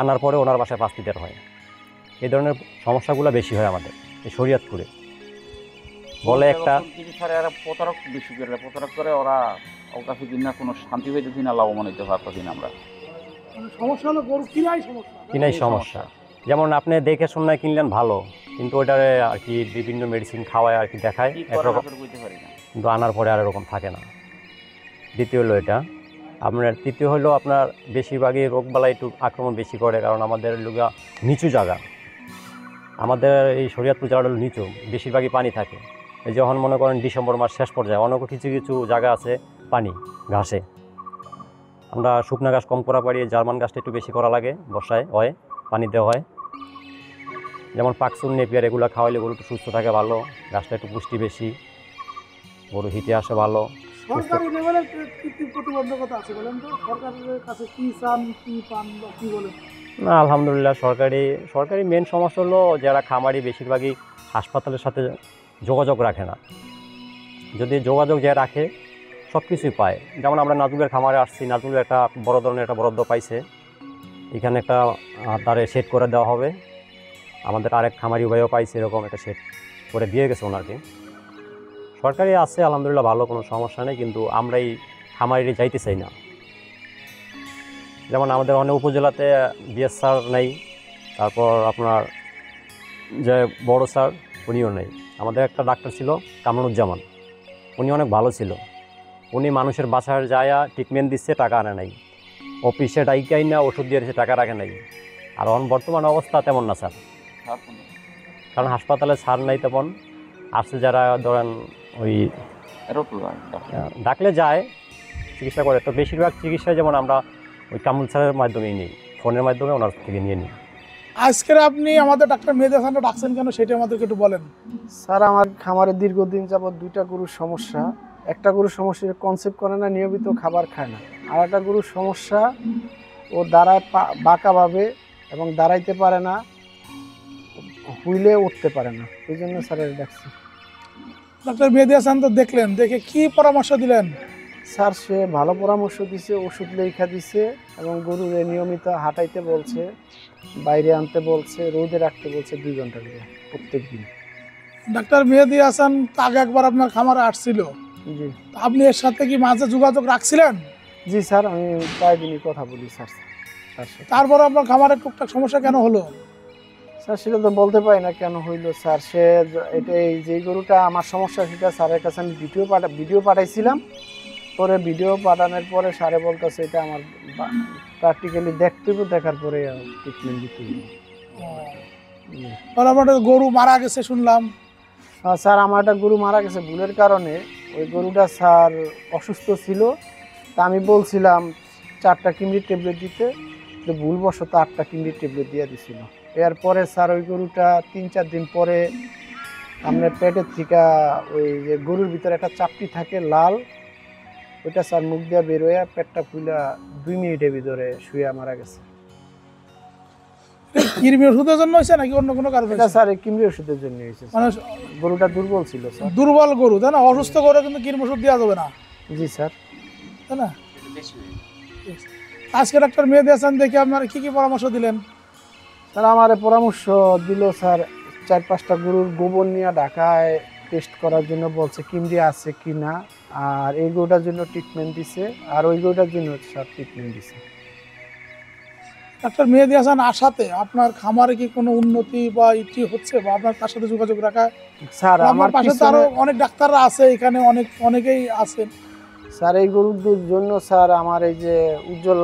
আনার পরে ওনার বাসায় 5 লিটার হয়। এই ধরনের সমস্যাগুলো বেশি হয় আমাদের এই শরীয়তপুরে। বলে একটা প্রতারক বেশি করে প্রতারক করে ওরা, অবকাশে দিন না কোনো শান্তি হইতেছি না, লাভবান হইতে পারতেছি না আমরা। সমস্যা হলো গরু কিনাই সমস্যা। যেমন আপনি দেখে শুনে কিনলেন ভালো, কিন্তু ওটারে আর কি বিভিন্ন মেডিসিন খাওয়ায় আর কি দেখায় একরকম, কিন্তু আনার পরে আর এরকম থাকে না। দ্বিতীয় হলো এটা আপনার। তৃতীয় হলো আপনার বেশিরভাগই রোগবালাই একটু আক্রমণ বেশি করে, কারণ আমাদের লোকা নিচু জায়গা, আমাদের এই শরীয়তপুর জায়গাটা হলো নিচু, বেশিরভাগই পানি থাকে। এই যখন মনে করেন ডিসেম্বর মাস শেষ পর্যায়ে অনেক কিছু জায়গা আছে পানি ঘাসে, আমরা শুকনা ঘাস কম করা পারি, জার্মান ঘাসটা একটু বেশি করা লাগে, বর্ষায় হয় পানি দেওয়া হয়। যেমন পাকসুন নেপিয়ার এগুলো খাওয়াইলে গরু একটু সুস্থ থাকে ভালো, ঘাসটা একটু পুষ্টি বেশি, গরু হিটে আসে ভালো। সরকারি লেভেলে কি প্রতিবন্ধকতা আছে বলেন তো? সরকারের কাছে কি চান, কি পান বা কি বলেন? না আলহামদুলিল্লাহ, সরকারি মেন সমস্যা হলো যারা খামারি বেশিরভাগই হাসপাতালের সাথে যোগাযোগ রাখে না। যদি যোগাযোগ যে রাখে সব কিছুই পায়। যেমন আমরা নাজুলের খামারে আসছি, নাজুলের একটা বড় ধরনের একটা বরাদ্দ পাইছে, এখানে একটা তারে সেট করে দেওয়া হবে। আমাদের আরেক খামারি উভয়ও পাইছে, এরকম একটা সেট করে দিয়ে গেছে ওনাকে। সরকারি আছে আলহামদুলিল্লাহ ভালো, কোনো সমস্যা নেই, কিন্তু আমরাই খামারিরে যাইতে চাই না। যেমন আমাদের অনেক উপজেলাতে বিএসআর নেই, তারপর আপনার যে বড় স্যার উনিও নেই। আমাদের একটা ডাক্তার ছিল কামরুজ্জামান, উনি অনেক ভালো ছিল। উনি মানুষের বাসায় যায় ট্রিটমেন্ট দিচ্ছে, টাকা আনে নাই। অফিসে ডাইকাই না ওষুধ দিয়ে দিচ্ছে, টাকা রাখে নাই। আর বর্তমান অবস্থা তেমন না স্যার, কারণ হাসপাতালে সার নাই তেমন। আসছে যারা ধরেন ওই ডাকলে যায় চিকিৎসা করে, তো বেশিরভাগ চিকিৎসা যেমন আমরা ওই কামরুল স্যারের মাধ্যমেই নিই, ফোনের মাধ্যমে ওনার থেকে নিয়ে নিই। আজকের আপনি আমাদের ডাক্তার মেহেদী হাসানকে ডাকছেন কেন সেটা আমাদেরকে একটু বলেন। স্যার আমার খামারে দীর্ঘদিন যাবৎ 2টা গরুর সমস্যা। একটা গরুর সমস্যা কনসেপ্ট করে না, নিয়মিত খাবার খায় না। আর একটা গরুর সমস্যা ও দাঁড়ায় বাঁকাভাবে এবং দাঁড়াইতে পারে না, হুইলে উঠতে পারে না। এই জন্য স্যারের ডাকছি। ডাক্তার মেহেদী হাসান তো দেখলেন, দেখে কি পরামর্শ দিলেন? স্যার সে ভালো পরামর্শ দিছে, ওষুধ লেখা দিছে এবং গরুরে নিয়মিত হাঁটাইতে বলছে, বাইরে আনতে বলছে, রোদে রাখতে বলছে 2 ঘন্টা করে প্রত্যেক দিন। ডাক্তার মেহেদী হাসান আগে একবার আপনার খামারে আসছিল, জি আপনি এর সাথে কি মাঝে যোগাযোগ রাখছিলেন? জি স্যার, আমি প্রায় দিনই কথা বলি স্যার তার সাথে। তারপর আপনার খামারে টুকটাক সমস্যা কেন হলো? স্যার সেটা তো বলতে পারি না কেন হইলো স্যার। সে এটা এই যে গরুটা আমার সমস্যা সেটা স্যারের কাছে আমি ভিডিও পাঠাইছিলাম। পরে ভিডিও পাঠানোর পরে স্যারে বলতেছে এটা আমার প্র্যাকটিক্যালি দেখতে হবে, দেখার পরে ট্রিটমেন্ট দিতে হবে। আপনার গরু মারা গেছে শুনলাম। স্যার আমার একটা গরু মারা গেছে ভুলের কারণে। ওই গরুটা স্যার অসুস্থ ছিল, তা আমি বলছিলাম 4টা কিমরি ট্যাবলেট দিতে, তো ভুলবশত 8টা কিমরি ট্যাবলেট দিয়ে দিছিল। এরপরে স্যার ওই গরুটা 3-4 দিন পরে আপনার পেটের থেকে ওই যে গরুর ভিতরে একটা চাপটি থাকে লাল, ওইটা স্যার মুখ দিয়ে বেরোয়া পেটটা ফুলা 2 মিনিটের ভিতরে শুয়ে মারা গেছে। কৃমি ওষুধের জন্য হয়েছে নাকি অন্য কোনো কারণে? এটা স্যার এই কিমরি ওষুধের জন্য হয়েছে। মানে গরুটা দুর্বল ছিল স্যার। দুর্বল গরু তাই না? অসুস্থ গরু কিন্তু কৃমি ওষুধ দেওয়া যাবে না, জি স্যার। তাই না? আজকে ডাক্তার মেহেদী হাসান দেখে আপনার কি কি পরামর্শ দিলেন? স্যার আমার পরামর্শ দিল স্যার 4-5টা গরুর গোবর নিয়ে ঢাকায় টেস্ট করার জন্য বলছে, কিমরি আছে কি না। আর এই গরুটার জন্য ট্রিটমেন্ট দিছে, আর ওই গরুটার জন্য স্যার ট্রিটমেন্ট দিছে। ডাক্তার মেহেদী হাসান আসাতে আপনার খামারে কি কোনো উন্নতি বা ইটি হচ্ছে, বা আপনার তার সাথে যোগাযোগ রাখা? স্যার আমার আমার পাশে তো আরো অনেক ডাক্তাররা আছে, এখানে অনেকেই আছেন। স্যার এই গরুর জন্য স্যার আমার এই যে উজ্জ্বল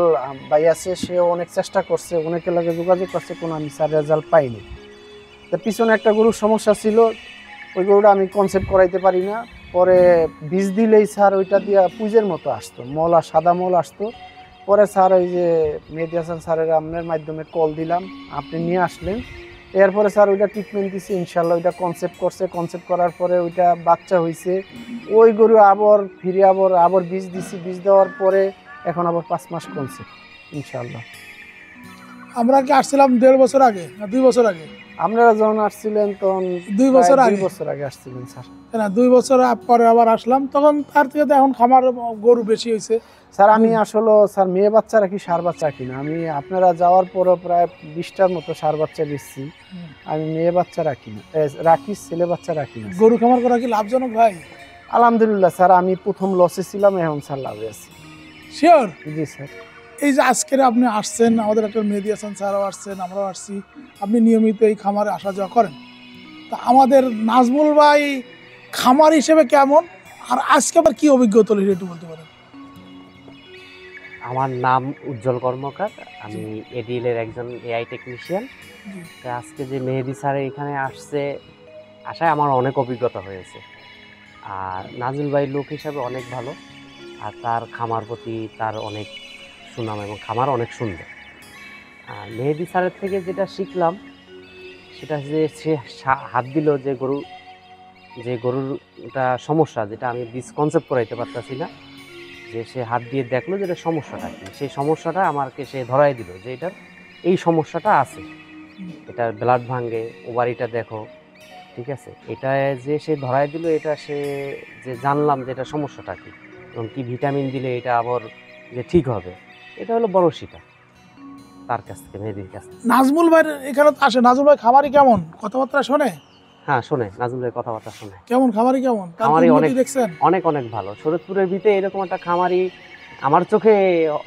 ভাই আছে, সে অনেক চেষ্টা করছে, অনেকের লাগে যোগাযোগ করছে, কোনো আমি স্যার রেজাল্ট পাইনি। তো পিছনে একটা গরুর সমস্যা ছিল, ওই গরুটা আমি কনসেপ্ট করাইতে পারি না। পরে বীজ দিলেই স্যার ওইটা দিয়ে পুজের মতো আসতো, মলা সাদা মল আসতো। পরে স্যার ওই যে মেহেদী হাসান স্যারের আপনার মাধ্যমে কল দিলাম, আপনি নিয়ে আসলেন। এরপরে স্যার ওইটা ট্রিটমেন্ট দিছি, ইনশাল্লাহ ওইটা কনসেপ্ট করছে। কনসেপ্ট করার পরে ওইটা বাচ্চা হয়েছে। ওই গরু আবার ফিরে আবার বীজ দিছি, বীজ দেওয়ার পরে এখন আবার 5 মাস কনসেপ্ট ইনশাল্লাহ। আমরা কি আসছিলাম 1.5 বছর আগে না 2 বছর আগে? আপনারা যখন আসছিলেন তখন 2 বছর আগে। 2 বছর আগে আসছিলেন স্যার। তাই না? 2 বছর পরে আবার আসলাম, তখন তার থেকে তো এখন খামার গরু বেশি হয়েছে। স্যার আমি আসলে স্যার মেয়ে বাচ্চা রাখি, সার বাচ্চা রাখি না। আমি আপনারা যাওয়ার পরও প্রায় 20টার মতো সার বাচ্চা বেচছি। আমি মেয়ে বাচ্চা রাখি না, রাখি ছেলে বাচ্চা রাখি না। গরু খামার করা কি লাভজনক ভাই? আলহামদুলিল্লাহ স্যার, আমি প্রথম লসে ছিলাম, এখন স্যার লাভে আছি। শিওর? জি স্যার। এই যে আজকের আপনি আসছেন, আমাদের একটা মেহেদী হাসান স্যারও আসছেন, আমরাও আসছি, আপনি নিয়মিত এই খামারে আসা যাওয়া করেন, তা আমাদের নাজমুল ভাই খামার হিসেবে কেমন, আর আজকে আবার কি অভিজ্ঞতা হলো একটু বলতে পারেন? আমার নাম উজ্জ্বল কর্মকার, আমি এডিএলের একজন এআই টেকনিশিয়ান। আজকে যে মেহেদী স্যার এখানে আসায় আমার অনেক অভিজ্ঞতা হয়েছে। আর নাজমুল ভাই লোক হিসাবে অনেক ভালো, আর তার খামার প্রতি তার অনেক সুনাম এবং খামার অনেক সুন্দর। আর মেহেদী স্যারের থেকে যেটা শিখলাম সেটা যে সে হাত দিল যে গরুরটা সমস্যা, যেটা আমি কনসেপ্ট করাইতে পারতাছি না, যে সে হাত দিয়ে দেখলো যে এটা সমস্যাটা কি, সেই সমস্যাটা আমাকে সে ধরাই দিল যে এটার এই সমস্যাটা আছে, এটার ব্লাড ভাঙে, ওভারিটা দেখো, ঠিক আছে। এটা যে সে ধরাই দিল, এটা সে যে জানলাম যে এটা সমস্যাটা কি এবং কি ভিটামিন দিলে এটা আবার যে ঠিক হবে, এটা হলো বড় শিক্ষা তার কাছ থেকে, মেহেদীর কাছ থেকে। নাজমুল ভাই এখানে তো আসে, নাজমুল ভাই খামারি কেমন, কথাবার্তা শোনে? হ্যাঁ শোনে, নাজমুল ভাই কথাবার্তা শোনে। কেমন খামারি, কেমন খামারি? অনেক দেখছেন? অনেক ভালো। শরীয়তপুরের ভিতরে এরকম একটা খামারি আমার চোখে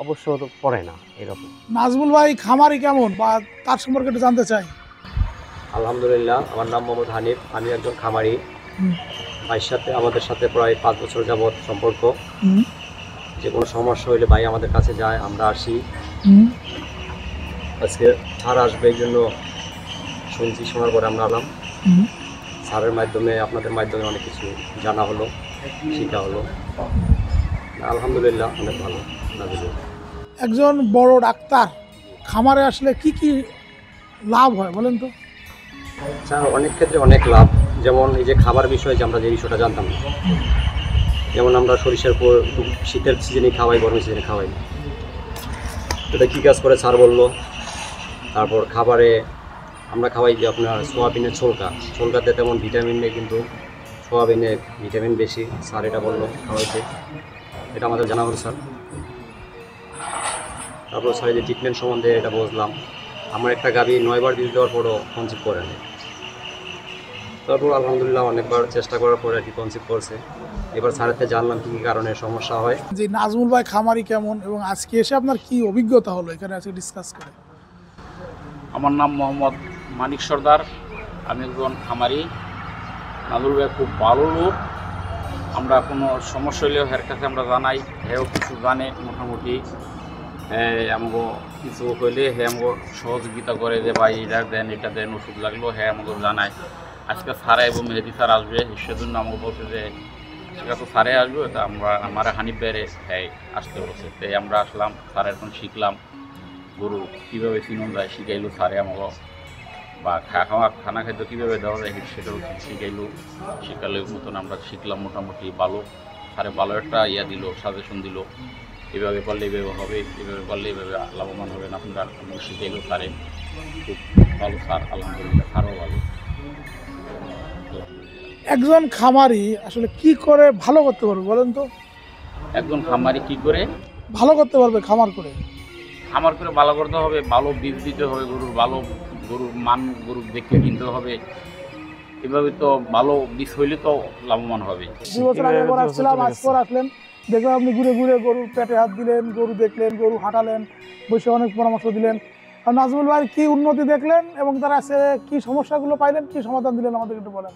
অবশ্য পড়ে না এরকম। নাজমুল ভাই খামারি কেমন, বা তার সম্পর্কে একটু জানতে চাই। আলহামদুলিল্লাহ, আমার নাম মোহাম্মদ হানিফ, আমি একজন খামারি। হুম। ভাইয়ের সাথে আমাদের সাথে প্রায় 5 বছর যাবৎ সম্পর্ক। হুম, যে কোনো সমস্যা হইলে ভাই আমাদের কাছে যায়, আমরা আসি। হুম, আজকে স্যার আসবে এই জন্য শুনছি, শোনার পরে আমরা এলাম। হুম। স্যারের মাধ্যমে, আপনাদের মাধ্যমে অনেক কিছু জানা হলো, শেখা হলো। আলহামদুলিল্লাহ, অনেক ভালো লাগলো। একজন বড় ডাক্তার খামারে আসলে কি কি লাভ হয় বলেন তো? স্যার অনেক ক্ষেত্রে অনেক লাভ, যেমন এই যে খাবার বিষয়ে যে আমরা যে বিষয়টা জানতাম না, যেমন আমরা সরিষার পর শীতের সিজনে খাওয়াই, গরমের সিজনে খাওয়াই, এটা কী কাজ করে স্যার বললো। তারপর খাবারে আমরা খাওয়াই যে আপনার সোয়াবিনের ছোলকাতে তেমন ভিটামিন নেই, কিন্তু সোয়াবিনে ভিটামিন বেশি, স্যার এটা বললো খাওয়াইতে, এটা আমাদের জানা হলো স্যার। তারপর স্যার যে ট্রিটমেন্ট সম্বন্ধে এটা বুঝলাম। আমার একটা গাভী 9 বার বীজ দেওয়ার পরও কনসিভ করে না। তারপর আলহামদুলিল্লাহ অনেকবার চেষ্টা করার পরে আর কি কনসিভ করছে। এবার স্যারের থেকে জানলাম কী কী কারণে সমস্যা হয়। যে নাজমুল ভাই খামারি কেমন এবং আজকে এসে আপনার কি অভিজ্ঞতা হলো এখানে আজকে ডিসকাস করে? আমার নাম মোহাম্মদ মানিক সর্দার, আমি একজন খামারি। নাজুল ভাই খুব ভালো লোক, আমরা কোনো সমস্যা হলেও এর কাছে আমরা জানাই, হেও কিছু জানে মোটামুটি। আমাকে কিছু হইলে হে আমাকে সহযোগিতা করে যে ভাই এটা দেন, এটা দেন, ওষুধ লাগলো হ্যাঁ আমাকে জানায়। আজকে স্যার এবং মেহেদি স্যার আসবে, সেজন্য আমাকে বলছে যে ঠিক আছে স্যারে আসবে, তা আমার হানিফ ভাইয়ের হ্যাঁ আসতে বলছে। তাই আমরা আসলাম, স্যারের এখন শিখলাম গরু কীভাবে চিনুন যায়, শিখাইলো স্যারে আমাকে, বা খানা খাদ্য কীভাবে দেওয়া যায় সেটাও শিখাইলো। শিখালে মতন আমরা শিখলাম মোটামুটি ভালো। স্যারে ভালো একটা দিল, সাজেশন দিল, এভাবে করলে এভাবে হবে, এভাবে করলে এভাবে লাভবান হবেন আপনারা। আমাকে শিখাইলো স্যারে, খুব ভালো স্যার, আলহামদুলিল্লাহ স্যারও ভালো। একজন খামারি আসলে কি করে ভালো করতে পারবে বলেন তো? একজন খামারি কী করে ভালো করতে পারবে খামার করে? খামার করে ভালো করতে হবে, ভালো বীজ দিতে হবে গরুর, ভালো গরুর মান গরু দেখে কিনতে হবে। এভাবে তো ভালো বীজ হইলে তো লাভবান হবে। 2 বছর আগে একবার আসছিলাম, আজকে আসলেন, দেখলাম আপনি ঘুরে ঘুরে গরুর পেটে হাত দিলেন, গরু দেখলেন, গরু হাঁটালেন, বসে অনেক পরামর্শ দিলেন। আর নাজমুল ভাই কি উন্নতি দেখলেন এবং তার আছে কি সমস্যাগুলো পাইলেন, কি সমাধান দিলেন আমাদের একটু বলেন।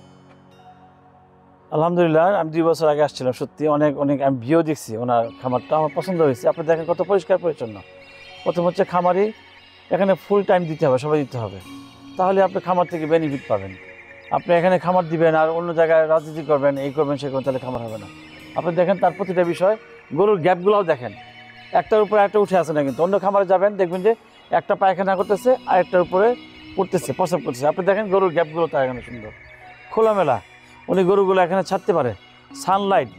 আলহামদুলিল্লাহ, আমি 2 বছর আগে আসছিলাম, সত্যি অনেক অনেক আমি ভিউ দেখছি, ওনার খামারটা আমার পছন্দ হয়েছে। আপনি দেখেন কত পরিষ্কার পরিচ্ছন্ন। প্রথম হচ্ছে খামারি এখানে ফুল টাইম দিতে হবে, সবাই দিতে হবে, তাহলে আপনি খামার থেকে বেনিফিট পাবেন। আপনি এখানে খামার দিবেন আর অন্য জায়গায় রাজনীতি করবেন, এই করবেন সে করবেন, তাহলে খামার হবে না। আপনি দেখেন তার প্রতিটা বিষয়, গরুর গ্যাপগুলোও দেখেন, একটার উপরে একটা উঠে আসে না, কিন্তু অন্য খামারে যাবেন দেখবেন যে একটা পায়খানা করতেছে আর একটার উপরে পড়তেছে, প্রস্রাব করতেছে। আপনি দেখেন গরুর গ্যাপগুলো তার এখানে সুন্দর খোলামেলা, উনি গরুগুলো এখানে ছাড়তে পারে, সানলাইট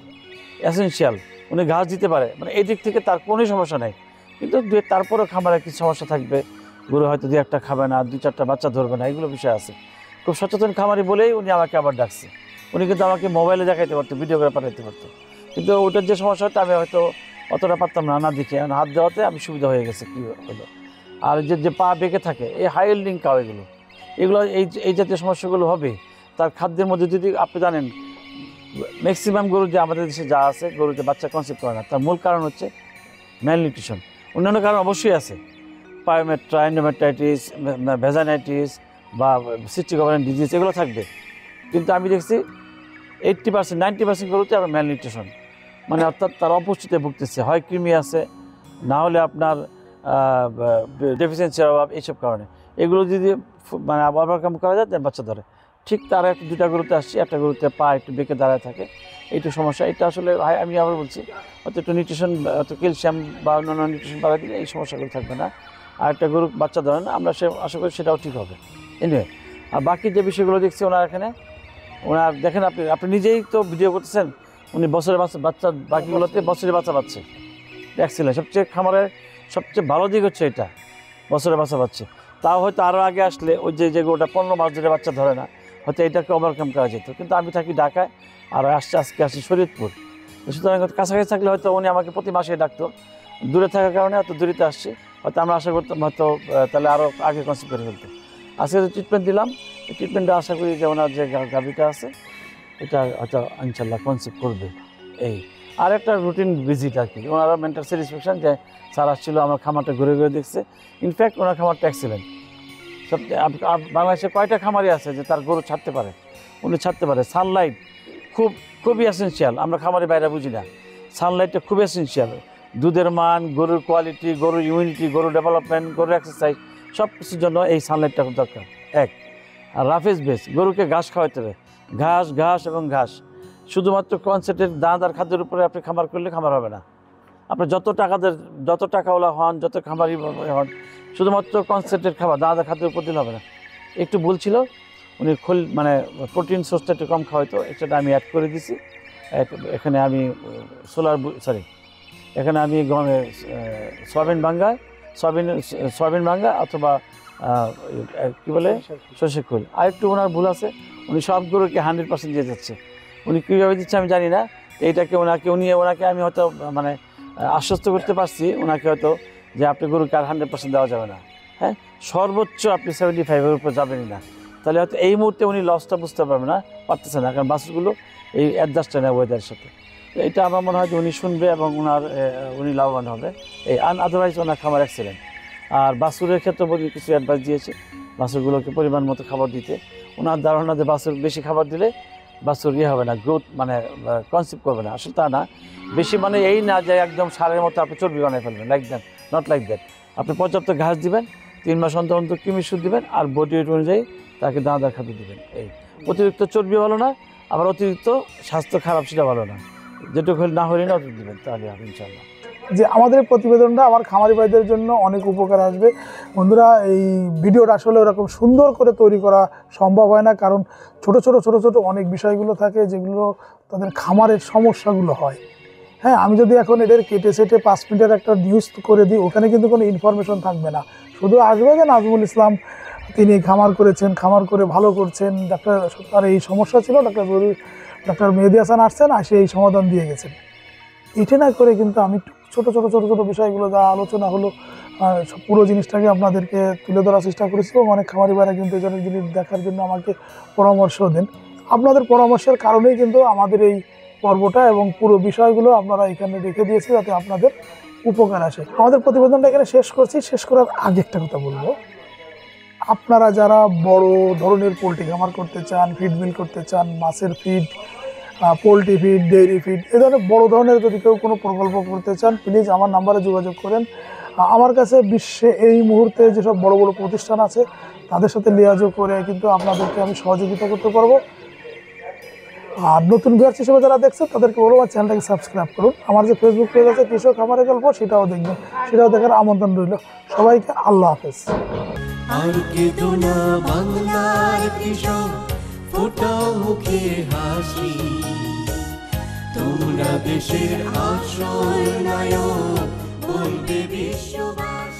এসেনশিয়াল, উনি ঘাস দিতে পারে, মানে এই দিক থেকে তার কোনো সমস্যা নেই। কিন্তু তারপরেও খামারে কিছু সমস্যা থাকবে, গরু হয়তো 2-1টা খাবে না, 2-4টা বাচ্চা ধরবে না, এগুলো বিষয় আছে। খুব সচেতন খামারি বলেই উনি আমাকে আবার ডাকছে। উনি কিন্তু আমাকে মোবাইলে দেখাইতে পারতো, ভিডিও করে পাঠাইতে পারতো, কিন্তু ওটার যে সমস্যা হতো আমি হয়তো অতটা পারতাম না, না দেখে হাত দেওয়াতে আমি সুবিধা হয়ে গেছে কী হলো। আর যে পা বেঁকে থাকে, এই হাই এল্ডিং কাউ, এগুলো এই জাতীয় সমস্যাগুলো হবে। তার খাদ্যের মধ্যে যদি আপনি জানেন ম্যাক্সিমাম গরু যে আমাদের দেশে যা আছে, গরুতে বাচ্চা কনসেপ্ট করে না, তার মূল কারণ হচ্ছে ম্যালনিউট্রিশন। অন্যান্য কারণ অবশ্যই আছে, পায়োমেট্রা, এন্ডোমেট্রাইটিস, ভেজানাইটিস বা সিস্টিক ওভারিয়ান ডিজিজ, এগুলো থাকবে। কিন্তু আমি দেখছি 80% 90% গরুতে আবার ম্যালনিউট্রিশন, মানে অর্থাৎ তার অপুষ্টিতে ভুগতেছে, হয় কৃমি আছে, না হলে আপনার ডেফিসিয়েন্সির অভাব, এইসব কারণে। এগুলো যদি মানে ওভারকাম করা যায় তার বাচ্চা ধরে। ঠিক তার 2টা গরুতে আসছি, একটা গরুতে পা একটু বেঁকে দাঁড়ায় থাকে, এইটু সমস্যা। এটা আসলে আমি আবার বলছি হয়তো একটু নিউট্রিশন, হয়তো ক্যালসিয়াম বা অন্যান্য নিউট্রিশন বাড়াই দিলে এই সমস্যাগুলো থাকবে না। আর একটা গরু বাচ্চা ধরে না, আমরা আশা করি সেটাও ঠিক হবে। এনিওয়ে, আর বাকি যে বিষয়গুলো দেখছি ওনার এখানে, ওনার দেখেন আপনি নিজেই তো ভিডিও করতেছেন, উনি বছরের বাচ্চা বাকিগুলোতে বছরের বাচ্চা পাচ্ছে, দেখছিলেন। সবচেয়ে খামারের সবচেয়ে ভালো দিক হচ্ছে এটা, বছরের বাচ্চা পাচ্ছে। তাও হয়তো আরও আগে আসলে ওই যে গরুটা 15 মাস ধরে বাচ্চা ধরে না, হয়তো এটাকে ওভারকাম করা যেত। কিন্তু আমি থাকি ঢাকায় আর আজকে আসছি শরীয়তপুর, সুতরাং কাছাকাছি থাকলে হয়তো উনি আমাকে প্রতি মাসে ডাকতো। দূরে থাকার কারণে হয়তো দূরিতে আসছি, হয়তো আমরা আশা করতাম হয়তো তাহলে আরও আগে কনসিভ করে ফেলতো। আজকে যে ট্রিটমেন্ট দিলাম, এই ট্রিটমেন্টটা আশা করি যে ওনার যে গাভীটা আছে এটা হয়তো ইনশাল্লাহ কনসিভ করবে। এই আর একটা রুটিন ভিজিট আর কি, ওনারা মেন্টাল স্যাটিসফ্যাকশন যে স্যার আসছিল, আমার খামারটা ঘুরে ঘুরে দেখছে। ইনফ্যাক্ট ওনার খামারটা এক্সিলেন্ট, বাংলাদেশে কয়টা খামারি আছে যে তার গরু ছাড়তে পারে? উনি ছাড়তে পারে। সানলাইট খুবই এসেন্সিয়াল, আমরা খামারি বাইরে বুঝি না। সানলাইটটা খুব এসেন্সিয়াল। দুধের মান, গরুর কোয়ালিটি, গরুর ইমিউনিটি, গরুর ডেভেলপমেন্ট, গরুর এক্সারসাইজ সব কিছুর জন্য এই সানলাইটটা খুব দরকার। এক, আর রাফেজ বেস, গরুকে ঘাস খাওয়াতে হবে, ঘাস ঘাস এবং ঘাস। শুধুমাত্র কনসেন্ট্রেট দানাদার খাদ্যের উপরে আপনি খামার করলে খামার হবে না। আপনি যত টাকাওয়ালা হন, যত খামারি হন, শুধুমাত্র কনসেন্ট্রেট খাবার দানাদার খাদ্যের উপর দিলে হবে না। একটু ভুল ছিল, উনি মানে প্রোটিন সোর্সটা একটু কম খাওয়াইতো, সেটা আমি অ্যাড করে দিছি। এখানে আমি এখানে আমি সয়াবিন ভাঙ্গা অথবা কী বলে সর্ষে খোল। আর একটু ওনার ভুল আছে, উনি সব গরুকে 100% দিয়ে যাচ্ছে। উনি কীভাবে দিচ্ছে আমি জানি না। এইটাকে ওনাকে আমি হয়তো মানে আশ্বস্ত করতে পারছি ওনাকে হয়তো, যে আপনি গরুকে আর 100% দেওয়া যাবে না। হ্যাঁ, সর্বোচ্চ আপনি 75-এর উপর যাবেনই না। তাহলে হয়তো এই মুহূর্তে উনি লসটা বুঝতে পারবেন না, পারতেছে না, কারণ বাছুরগুলো এই অ্যাডজাস্ট হয় না ওয়েদারের সাথে। তো এটা আমার মনে হয় যে উনি শুনবে এবং উনি লাভবান হবে। আদারওয়াইজ ওনার খাবার এক্সেলেন্ট। আর বাছুরের ক্ষেত্রে উনি কিছু অ্যাডভাইস দিয়েছে, বাছুরগুলোকে পরিমাণ মতো খাবার দিতে। ওনার ধারণা যে বাছুর বেশি খাবার দিলে বাছুর হবে না, গ্রোথ মানে কনসিভ করবে না। আসলে তা না। বেশি মানে এই না যে একদম সারের মতো আপনি চর্বি বানিয়ে ফেলবেন, নট লাইক দ্যাট। আপনি পর্যাপ্ত ঘাস দিবেন, 3 মাস অন্তর অন্তর কৃমি সুদ দিবেন, আর বডি ওয়েট অনুযায়ী তাকে দানাদার খাদ্য দিবেন। এই অতিরিক্ত চর্বি ভালো না, আবার অতিরিক্ত স্বাস্থ্য খারাপ সেটা ভালো না। যেটুকু না হলে না অতিরিক্ত দিবেন, তাহলে হবে ইনশাল্লাহ। যে আমাদের এই প্রতিবেদনটা আমার খামারি ভাইদের জন্য অনেক উপকার আসবে। বন্ধুরা, এই ভিডিওটা আসলে ওরকম সুন্দর করে তৈরি করা সম্ভব হয় না, কারণ ছোট ছোট অনেক বিষয়গুলো থাকে যেগুলো তাদের খামারের সমস্যাগুলো হয়। হ্যাঁ, আমি যদি এখন এদের কেটে সেটে 5 মিনিটের একটা নিউজ করে দিই, ওখানে কিন্তু কোনো ইনফরমেশন থাকবে না। শুধু আসবে যে নাজমুল ইসলাম তিনি খামার করেছেন, খামার করে ভালো করছেন, তার এই সমস্যা ছিল, ডাক্তার মেহেদি হাসান আসছেন, আসে এই সমাধান দিয়ে গেছেন। এটা না করে কিন্তু আমি ছোট ছোট বিষয়গুলো যা আলোচনা হলো, পুরো জিনিসটাকে আপনাদেরকে তুলে ধরার চেষ্টা করেছি। এবং অনেক খামারি ভাইরা কিন্তু এই ধরনের জিনিস দেখার জন্য আমাকে পরামর্শ দেন। আপনাদের পরামর্শের কারণেই কিন্তু আমাদের এই পর্বটা এবং পুরো বিষয়গুলো আপনারা এখানে রেখে দিয়েছি, যাতে আপনাদের উপকার আসে। আমাদের প্রতিবেদনটা এখানে শেষ করছি। শেষ করার আগে একটা কথা বলবো, আপনারা যারা বড় ধরনের পোলট্রি খামার করতে চান, ফিড মিল করতে চান, মাছের feed, poultry feed, dairy feed, এ ধরনের বড়ো ধরনের যদি কেউ কোনো প্রকল্প করতে চান, প্লিজ আমার নাম্বারে যোগাযোগ করেন। আমার কাছে বিশ্বে এই মুহূর্তে যেসব বড় বড় প্রতিষ্ঠান আছে তাদের সাথে যোগাযোগ করে কিন্তু আপনাদেরকে আমি সহযোগিতা করতে পারবো। আর নতুন ভিউয়ার্স হিসেবে যারা দেখছেন তাদেরকে বলবো আমার চ্যানেলটাকে সাবস্ক্রাইব করুন। আমার যে ফেসবুক পেজ আছে কৃষক খামারের গল্প, সেটাও দেখবেন, সেটাও দেখার আমন্ত্রণ রইল। সবাইকে আল্লাহ হাফেজ। আর কেঁদো না বাংলার কৃষক, ফোটাও মুখে হাসি, তোমরা দেশের আসল নায়ক, বলবে বিশ্ববাসী।